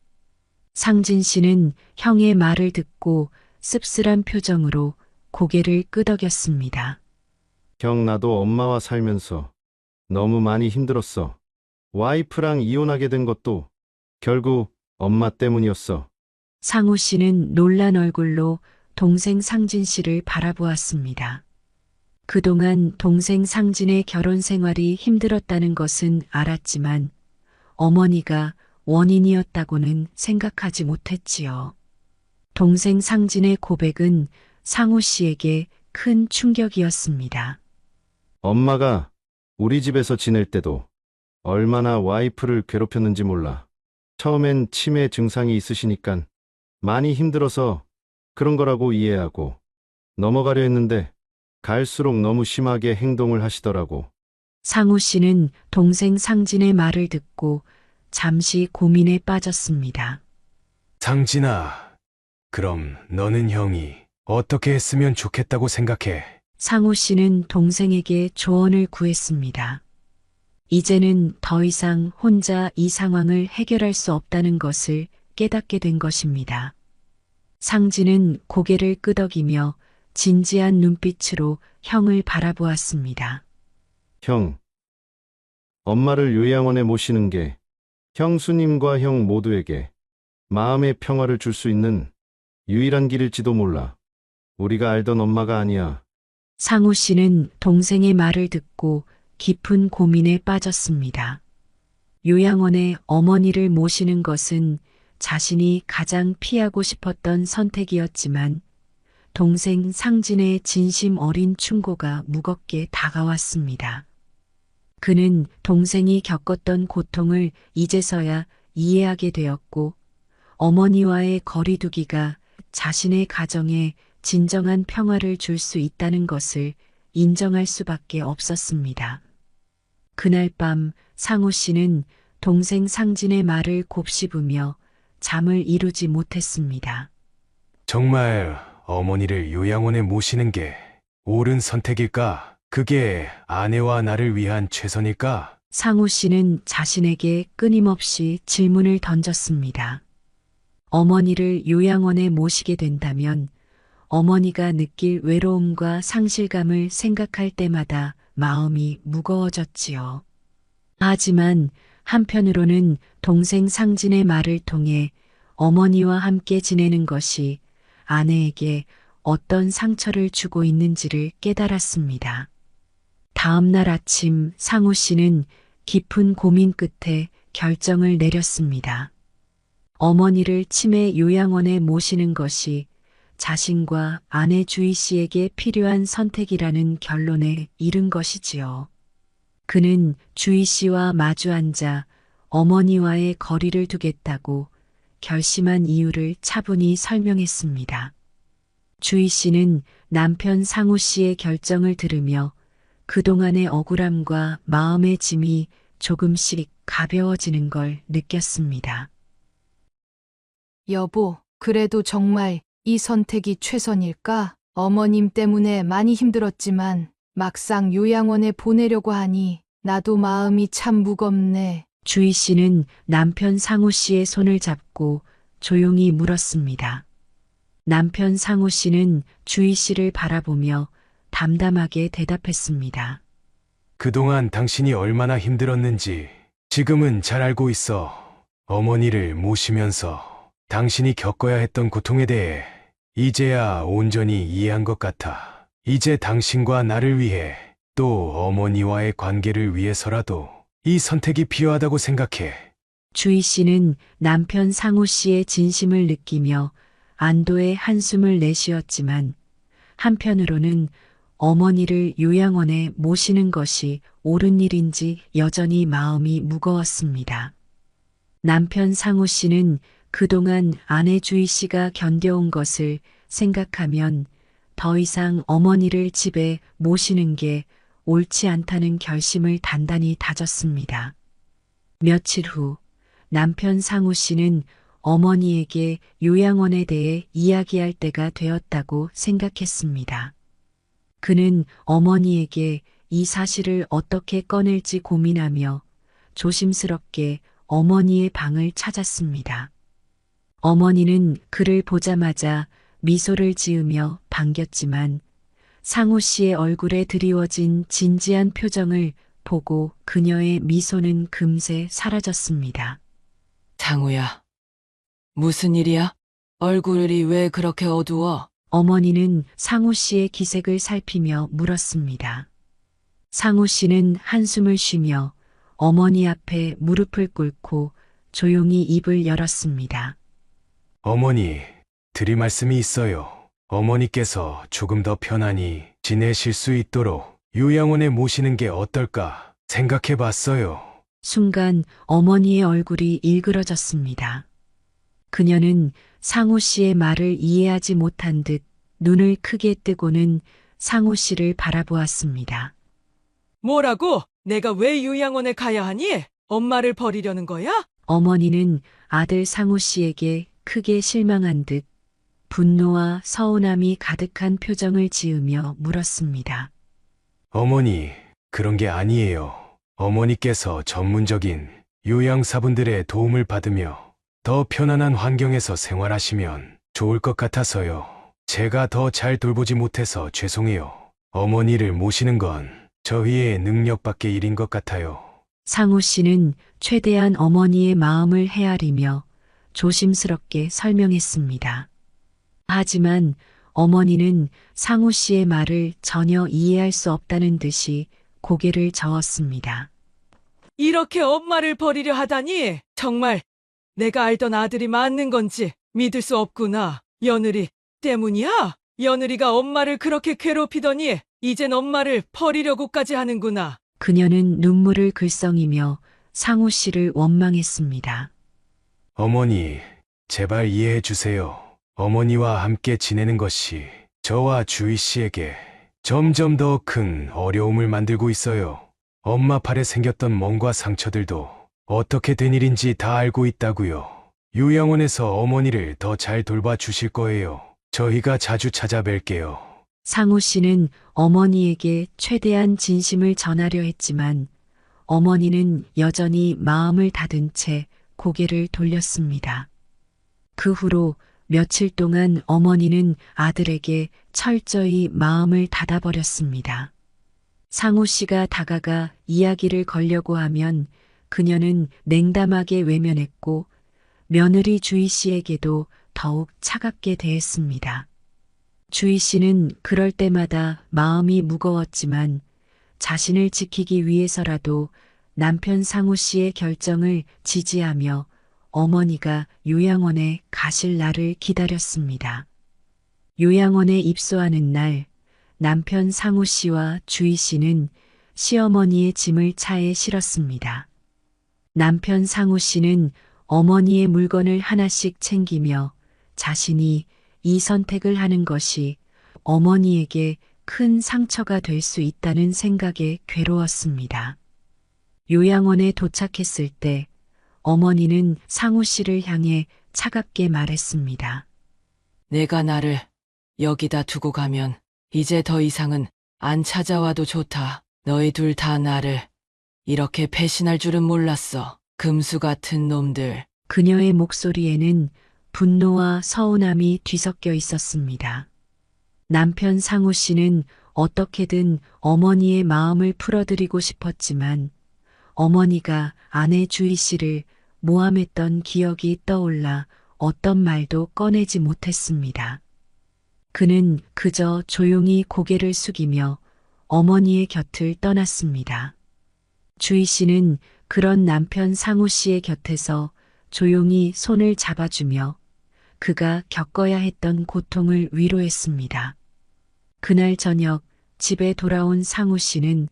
상진 씨는 형의 말을 듣고 씁쓸한 표정으로 고개를 끄덕였습니다. 형, 나도 엄마와 살면서 너무 많이 힘들었어. 와이프랑 이혼하게 된 것도 결국 엄마 때문이었어. 상우 씨는 놀란 얼굴로 동생 상진 씨를 바라보았습니다. 그동안 동생 상진의 결혼 생활이 힘들었다는 것은 알았지만 어머니가 원인이었다고는 생각하지 못했지요. 동생 상진의 고백은 상우 씨에게 큰 충격이었습니다. 엄마가 우리 집에서 지낼 때도 얼마나 와이프를 괴롭혔는지 몰라. 처음엔 치매 증상이 있으시니깐 많이 힘들어서 그런 거라고 이해하고 넘어가려 했는데 갈수록 너무 심하게 행동을 하시더라고. 상우 씨는 동생 상진의 말을 듣고 잠시 고민에 빠졌습니다. 상진아, 그럼 너는 형이 어떻게 했으면 좋겠다고 생각해? 상우 씨는 동생에게 조언을 구했습니다. 이제는 더 이상 혼자 이 상황을 해결할 수 없다는 것을 깨닫게 된 것입니다. 상진은 고개를 끄덕이며 진지한 눈빛으로 형을 바라보았습니다. 형, 엄마를 요양원에 모시는 게 형수님과 형 모두에게 마음의 평화를 줄 수 있는 유일한 길일지도 몰라. 우리가 알던 엄마가 아니야. 상우 씨는 동생의 말을 듣고 깊은 고민에 빠졌습니다. 요양원에 어머니를 모시는 것은 자신이 가장 피하고 싶었던 선택이었지만 동생 상진의 진심 어린 충고가 무겁게 다가왔습니다. 그는 동생이 겪었던 고통을 이제서야 이해하게 되었고 어머니와의 거리두기가 자신의 가정에 진정한 평화를 줄 수 있다는 것을 인정할 수밖에 없었습니다. 그날 밤 상우 씨는 동생 상진의 말을 곱씹으며 잠을 이루지 못했습니다. 정말 어머니를 요양원에 모시는 게 옳은 선택일까? 그게 아내와 나를 위한 최선일까? 상우 씨는 자신에게 끊임없이 질문을 던졌습니다. 어머니를 요양원에 모시게 된다면 어머니가 느낄 외로움과 상실감을 생각할 때마다 마음이 무거워졌지요. 하지만 한편으로는 동생 상진의 말을 통해 어머니와 함께 지내는 것이 아내에게 어떤 상처를 주고 있는지를 깨달았습니다. 다음 날 아침 상우 씨는 깊은 고민 끝에 결정을 내렸습니다. 어머니를 치매 요양원에 모시는 것이 자신과 아내 주희 씨에게 필요한 선택이라는 결론에 이른 것이지요. 그는 주희 씨와 마주 앉아 어머니와의 거리를 두겠다고 결심한 이유를 차분히 설명했습니다. 주희 씨는 남편 상우 씨의 결정을 들으며 그동안의 억울함과 마음의 짐이 조금씩 가벼워지는 걸 느꼈습니다. 여보, 그래도 정말 이 선택이 최선일까? 어머님 때문에 많이 힘들었지만 막상 요양원에 보내려고 하니 나도 마음이 참 무겁네. 주희 씨는 남편 상우 씨의 손을 잡고 조용히 물었습니다. 남편 상우 씨는 주희 씨를 바라보며 담담하게 대답했습니다. 그동안 당신이 얼마나 힘들었는지 지금은 잘 알고 있어. 어머니를 모시면서 당신이 겪어야 했던 고통에 대해 이제야 온전히 이해한 것 같아. 이제 당신과 나를 위해 또 어머니와의 관계를 위해서라도 이 선택이 필요하다고 생각해. 주희 씨는 남편 상우 씨의 진심을 느끼며 안도의 한숨을 내쉬었지만 한편으로는 어머니를 요양원에 모시는 것이 옳은 일인지 여전히 마음이 무거웠습니다. 남편 상우 씨는 그동안 아내 주희 씨가 견뎌온 것을 생각하면 더 이상 어머니를 집에 모시는 게 옳지 않다는 결심을 단단히 다졌습니다. 며칠 후 남편 상우 씨는 어머니에게 요양원에 대해 이야기할 때가 되었다고 생각했습니다. 그는 어머니에게 이 사실을 어떻게 꺼낼지 고민하며 조심스럽게 어머니의 방을 찾았습니다. 어머니는 그를 보자마자 미소를 지으며 반겼지만 상우 씨의 얼굴에 드리워진 진지한 표정을 보고 그녀의 미소는 금세 사라졌습니다. 상우야, 무슨 일이야? 얼굴이 왜 그렇게 어두워? 어머니는 상우 씨의 기색을 살피며 물었습니다. 상우 씨는 한숨을 쉬며 어머니 앞에 무릎을 꿇고 조용히 입을 열었습니다. 어머니, 드릴 말씀이 있어요. 어머니께서 조금 더 편안히 지내실 수 있도록 요양원에 모시는 게 어떨까 생각해 봤어요. 순간 어머니의 얼굴이 일그러졌습니다. 그녀는 상우 씨의 말을 이해하지 못한 듯 눈을 크게 뜨고는 상우 씨를 바라보았습니다. 뭐라고? 내가 왜 요양원에 가야 하니? 엄마를 버리려는 거야? 어머니는 아들 상우 씨에게 크게 실망한 듯 분노와 서운함이 가득한 표정을 지으며 물었습니다. 어머니, 그런 게 아니에요. 어머니께서 전문적인 요양사분들의 도움을 받으며 더 편안한 환경에서 생활하시면 좋을 것 같아서요. 제가 더 잘 돌보지 못해서 죄송해요. 어머니를 모시는 건 저희의 능력 밖의 일인 것 같아요. 상우 씨는 최대한 어머니의 마음을 헤아리며 조심스럽게 설명했습니다. 하지만 어머니는 상우 씨의 말을 전혀 이해할 수 없다는 듯이 고개를 저었습니다. 이렇게 엄마를 버리려 하다니 정말 내가 알던 아들이 맞는 건지 믿을 수 없구나. 며느리 때문이야? 며느리가 엄마를 그렇게 괴롭히더니 이젠 엄마를 버리려고까지 하는구나. 그녀는 눈물을 글썽이며 상우 씨를 원망했습니다. 어머니, 제발 이해해 주세요. 어머니와 함께 지내는 것이 저와 주희 씨에게 점점 더 큰 어려움을 만들고 있어요. 엄마 팔에 생겼던 멍과 상처들도 어떻게 된 일인지 다 알고 있다고요. 요양원에서 어머니를 더 잘 돌봐주실 거예요. 저희가 자주 찾아뵐게요. 상우 씨는 어머니에게 최대한 진심을 전하려 했지만 어머니는 여전히 마음을 닫은 채 고개를 돌렸습니다. 그 후로 며칠 동안 어머니는 아들에게 철저히 마음을 닫아버렸습니다. 상우 씨가 다가가 이야기를 걸려고 하면 그녀는 냉담하게 외면했고 며느리 주희 씨에게도 더욱 차갑게 대했습니다. 주희 씨는 그럴 때마다 마음이 무거웠지만 자신을 지키기 위해서라도 남편 상우 씨의 결정을 지지하며 어머니가 요양원에 가실 날을 기다렸습니다. 요양원에 입소하는 날 남편 상우 씨와 주희 씨는 시어머니의 짐을 차에 실었습니다. 남편 상우 씨는 어머니의 물건을 하나씩 챙기며 자신이 이 선택을 하는 것이 어머니에게 큰 상처가 될 수 있다는 생각에 괴로웠습니다. 요양원에 도착했을 때 어머니는 상우 씨를 향해 차갑게 말했습니다. 내가 나를 여기다 두고 가면 이제 더 이상은 안 찾아와도 좋다. 너희 둘 다 나를 이렇게 배신할 줄은 몰랐어. 금수 같은 놈들. 그녀의 목소리에는 분노와 서운함이 뒤섞여 있었습니다. 남편 상우 씨는 어떻게든 어머니의 마음을 풀어드리고 싶었지만 어머니가 아내 주희 씨를 모함했던 기억이 떠올라 어떤 말도 꺼내지 못했습니다. 그는 그저 조용히 고개를 숙이며 어머니의 곁을 떠났습니다. 주희 씨는 그런 남편 상우 씨의 곁에서 조용히 손을 잡아주며 그가 겪어야 했던 고통을 위로했습니다. 그날 저녁 집에 돌아온 상우 씨는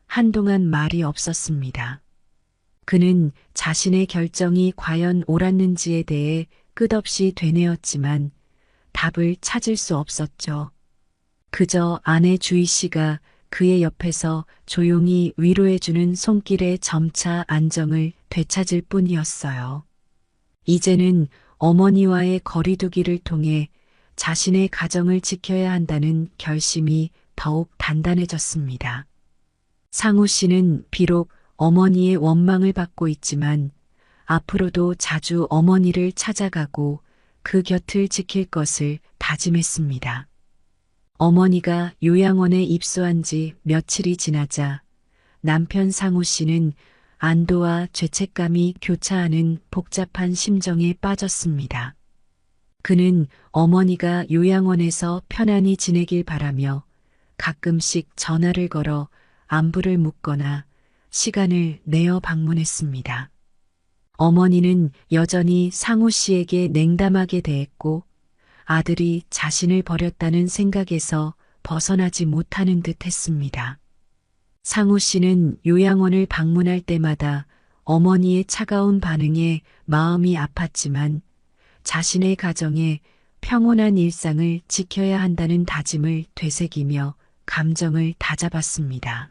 한동안 말이 없었습니다. 그는 자신의 결정이 과연 옳았는지에 대해 끝없이 되뇌었지만 답을 찾을 수 없었죠. 그저 아내 주희 씨가 그의 옆에서 조용히 위로해주는 손길의 점차 안정을 되찾을 뿐이었어요. 이제는 어머니와의 거리두기를 통해 자신의 가정을 지켜야 한다는 결심이 더욱 단단해졌습니다. 상우 씨는 비록 어머니의 원망을 받고 있지만 앞으로도 자주 어머니를 찾아가고 그 곁을 지킬 것을 다짐했습니다. 어머니가 요양원에 입소한 지 며칠이 지나자 남편 상우 씨는 안도와 죄책감이 교차하는 복잡한 심정에 빠졌습니다. 그는 어머니가 요양원에서 편안히 지내길 바라며 가끔씩 전화를 걸어 안부를 묻거나 시간을 내어 방문했습니다. 어머니는 여전히 상우 씨에게 냉담하게 대했고 아들이 자신을 버렸다는 생각에서 벗어나지 못하는 듯 했습니다. 상우 씨는 요양원을 방문할 때마다 어머니의 차가운 반응에 마음이 아팠지만 자신의 가정에 평온한 일상을 지켜야 한다는 다짐을 되새기며 감정을 다잡았습니다.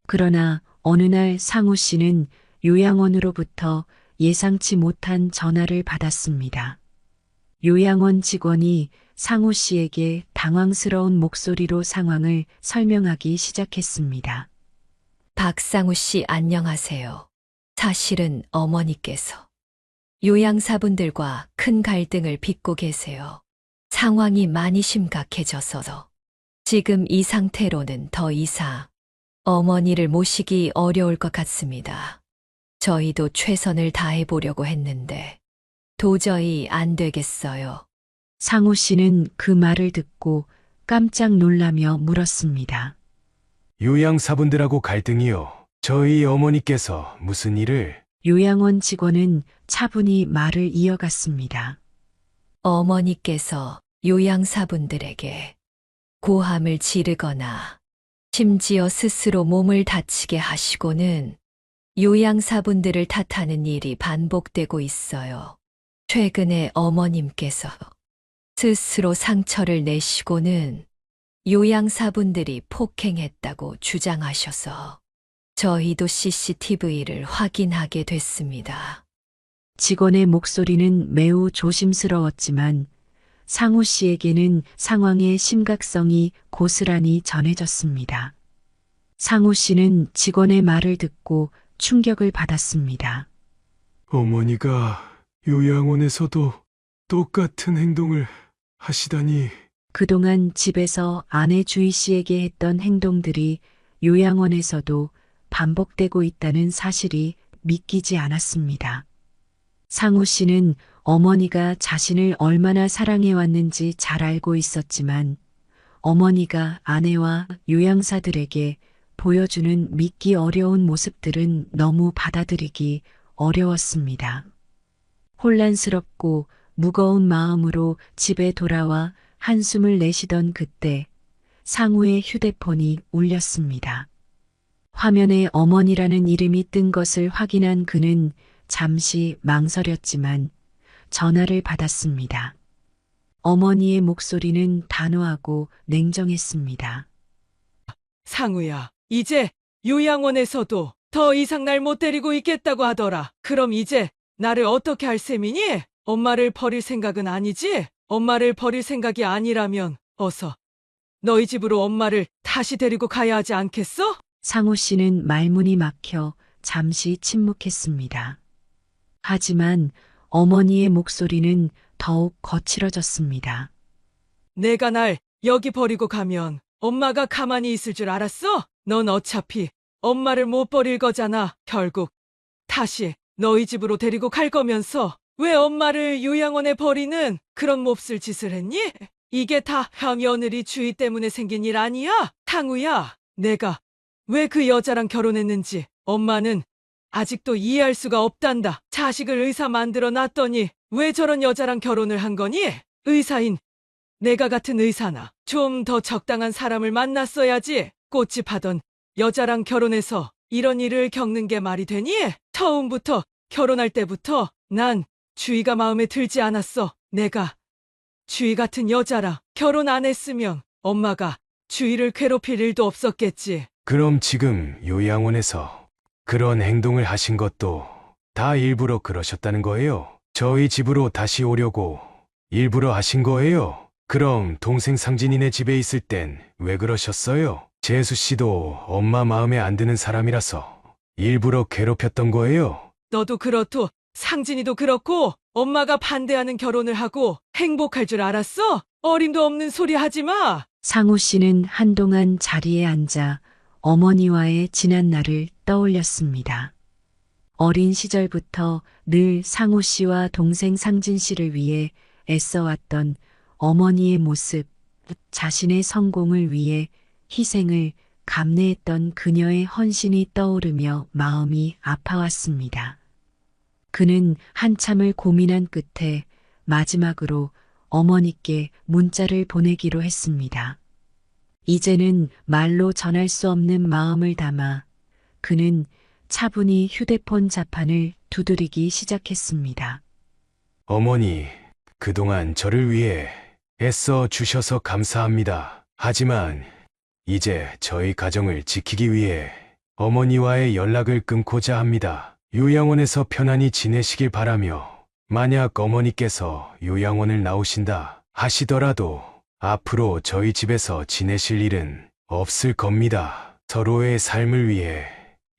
그러나 어느 날 상우 씨는 요양원으로부터 예상치 못한 전화를 받았습니다. 요양원 직원이 상우 씨에게 당황스러운 목소리로 상황을 설명하기 시작했습니다. 박상우 씨 안녕하세요. 사실은 어머니께서 요양사분들과 큰 갈등을 빚고 계세요. 상황이 많이 심각해져서 지금 이 상태로는 더 이상 어머니를 모시기 어려울 것 같습니다. 저희도 최선을 다해보려고 했는데 도저히 안 되겠어요. 상우 씨는 그 말을 듣고 깜짝 놀라며 물었습니다. 요양사분들하고 갈등이요. 저희 어머니께서 무슨 일을? 요양원 직원은 차분히 말을 이어갔습니다. 어머니께서 요양사분들에게 고함을 지르거나 심지어 스스로 몸을 다치게 하시고는 요양사분들을 탓하는 일이 반복되고 있어요. 최근에 어머님께서 스스로 상처를 내시고는 요양사분들이 폭행했다고 주장하셔서 저희도 CCTV를 확인하게 됐습니다. 직원의 목소리는 매우 조심스러웠지만 상우 씨에게는 상황의 심각성이 고스란히 전해졌습니다. 상우 씨는 직원의 말을 듣고 충격을 받았습니다. 어머니가 요양원에서도 똑같은 행동을 하시다니. 그동안 집에서 아내 주희 씨에게 했던 행동들이 요양원에서도 반복되고 있다는 사실이 믿기지 않았습니다. 상우 씨는 어머니가 자신을 얼마나 사랑해왔는지 잘 알고 있었지만 어머니가 아내와 요양사들에게 보여주는 믿기 어려운 모습들은 너무 받아들이기 어려웠습니다. 혼란스럽고 무거운 마음으로 집에 돌아와 한숨을 내쉬던 그때 상우의 휴대폰이 울렸습니다. 화면에 어머니라는 이름이 뜬 것을 확인한 그는 잠시 망설였지만 전화를 받았습니다. 어머니의 목소리는 단호하고 냉정했습니다. 상우야, 이제 요양원에서도 더 이상 날 못 데리고 있겠다고 하더라. 그럼 이제 나를 어떻게 할 셈이니? 엄마를 버릴 생각은 아니지? 엄마를 버릴 생각이 아니라면 어서 너희 집으로 엄마를 다시 데리고 가야 하지 않겠어? 상우 씨는 말문이 막혀 잠시 침묵했습니다. 하지만 어머니의 목소리는 더욱 거칠어졌습니다. 내가 날 여기 버리고 가면 엄마가 가만히 있을 줄 알았어? 넌 어차피 엄마를 못 버릴 거잖아. 결국 다시 너희 집으로 데리고 갈 거면서 왜 엄마를 요양원에 버리는 그런 몹쓸 짓을 했니? 이게 다 며느리 주의 때문에 생긴 일 아니야? 탕우야, 내가 왜 그 여자랑 결혼했는지 엄마는 아직도 이해할 수가 없단다. 자식을 의사 만들어 놨더니 왜 저런 여자랑 결혼을 한 거니? 의사인 내가 같은 의사나 좀 더 적당한 사람을 만났어야지. 꽃집하던 여자랑 결혼해서 이런 일을 겪는 게 말이 되니? 처음부터 결혼할 때부터 난 주희가 마음에 들지 않았어. 내가 주희 같은 여자랑 결혼 안 했으면 엄마가 주희를 괴롭힐 일도 없었겠지. 그럼 지금 요양원에서 그런 행동을 하신 것도 다 일부러 그러셨다는 거예요? 저희 집으로 다시 오려고 일부러 하신 거예요? 그럼 동생 상진이네 집에 있을 땐 왜 그러셨어요? 재수 씨도 엄마 마음에 안 드는 사람이라서 일부러 괴롭혔던 거예요? 너도 그렇고 상진이도 그렇고 엄마가 반대하는 결혼을 하고 행복할 줄 알았어? 어림도 없는 소리 하지 마. 상우 씨는 한동안 자리에 앉아 어머니와의 지난 날을 떠올렸습니다. 어린 시절부터 늘 상우 씨와 동생 상진 씨를 위해 애써왔던 어머니의 모습, 자신의 성공을 위해 희생을 감내했던 그녀의 헌신이 떠오르며 마음이 아파왔습니다. 그는 한참을 고민한 끝에 마지막으로 어머니께 문자를 보내기로 했습니다. 이제는 말로 전할 수 없는 마음을 담아 그는 차분히 휴대폰 자판을 두드리기 시작했습니다. 어머니, 그동안 저를 위해 애써 주셔서 감사합니다. 하지만 이제 저희 가정을 지키기 위해 어머니와의 연락을 끊고자 합니다. 요양원에서 편안히 지내시길 바라며 만약 어머니께서 요양원을 나오신다 하시더라도 앞으로 저희 집에서 지내실 일은 없을 겁니다. 서로의 삶을 위해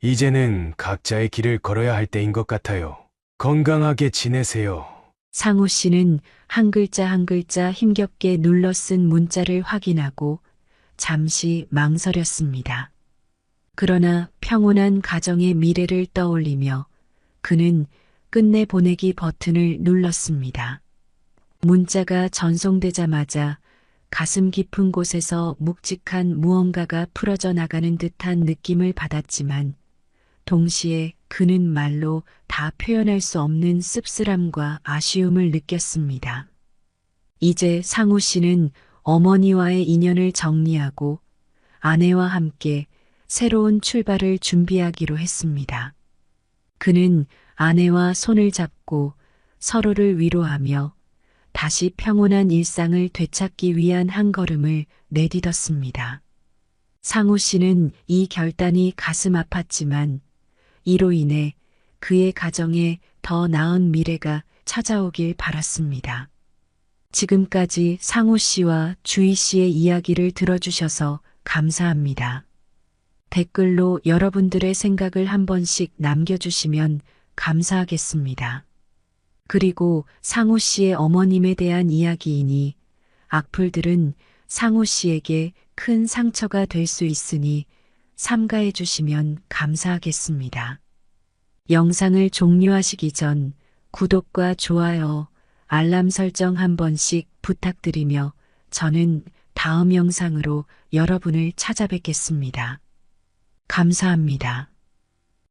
이제는 각자의 길을 걸어야 할 때인 것 같아요. 건강하게 지내세요. 상우 씨는 한 글자 한 글자 힘겹게 눌러 쓴 문자를 확인하고 잠시 망설였습니다. 그러나 평온한 가정의 미래를 떠올리며 그는 끝내 보내기 버튼을 눌렀습니다. 문자가 전송되자마자 가슴 깊은 곳에서 묵직한 무언가가 풀어져 나가는 듯한 느낌을 받았지만 동시에 그는 말로 다 표현할 수 없는 씁쓸함과 아쉬움을 느꼈습니다. 이제 상우 씨는 어머니와의 인연을 정리하고 아내와 함께 새로운 출발을 준비하기로 했습니다. 그는 아내와 손을 잡고 서로를 위로하며 다시 평온한 일상을 되찾기 위한 한 걸음을 내딛었습니다. 상우 씨는 이 결단이 가슴 아팠지만 이로 인해 그의 가정에 더 나은 미래가 찾아오길 바랐습니다. 지금까지 상우 씨와 주희 씨의 이야기를 들어주셔서 감사합니다. 댓글로 여러분들의 생각을 한 번씩 남겨주시면 감사하겠습니다. 그리고 상우 씨의 어머님에 대한 이야기이니 악플들은 상우 씨에게 큰 상처가 될 수 있으니 삼가해 주시면 감사하겠습니다. 영상을 종료하시기 전 구독과 좋아요, 알람 설정 한 번씩 부탁드리며 저는 다음 영상으로 여러분을 찾아뵙겠습니다. 감사합니다.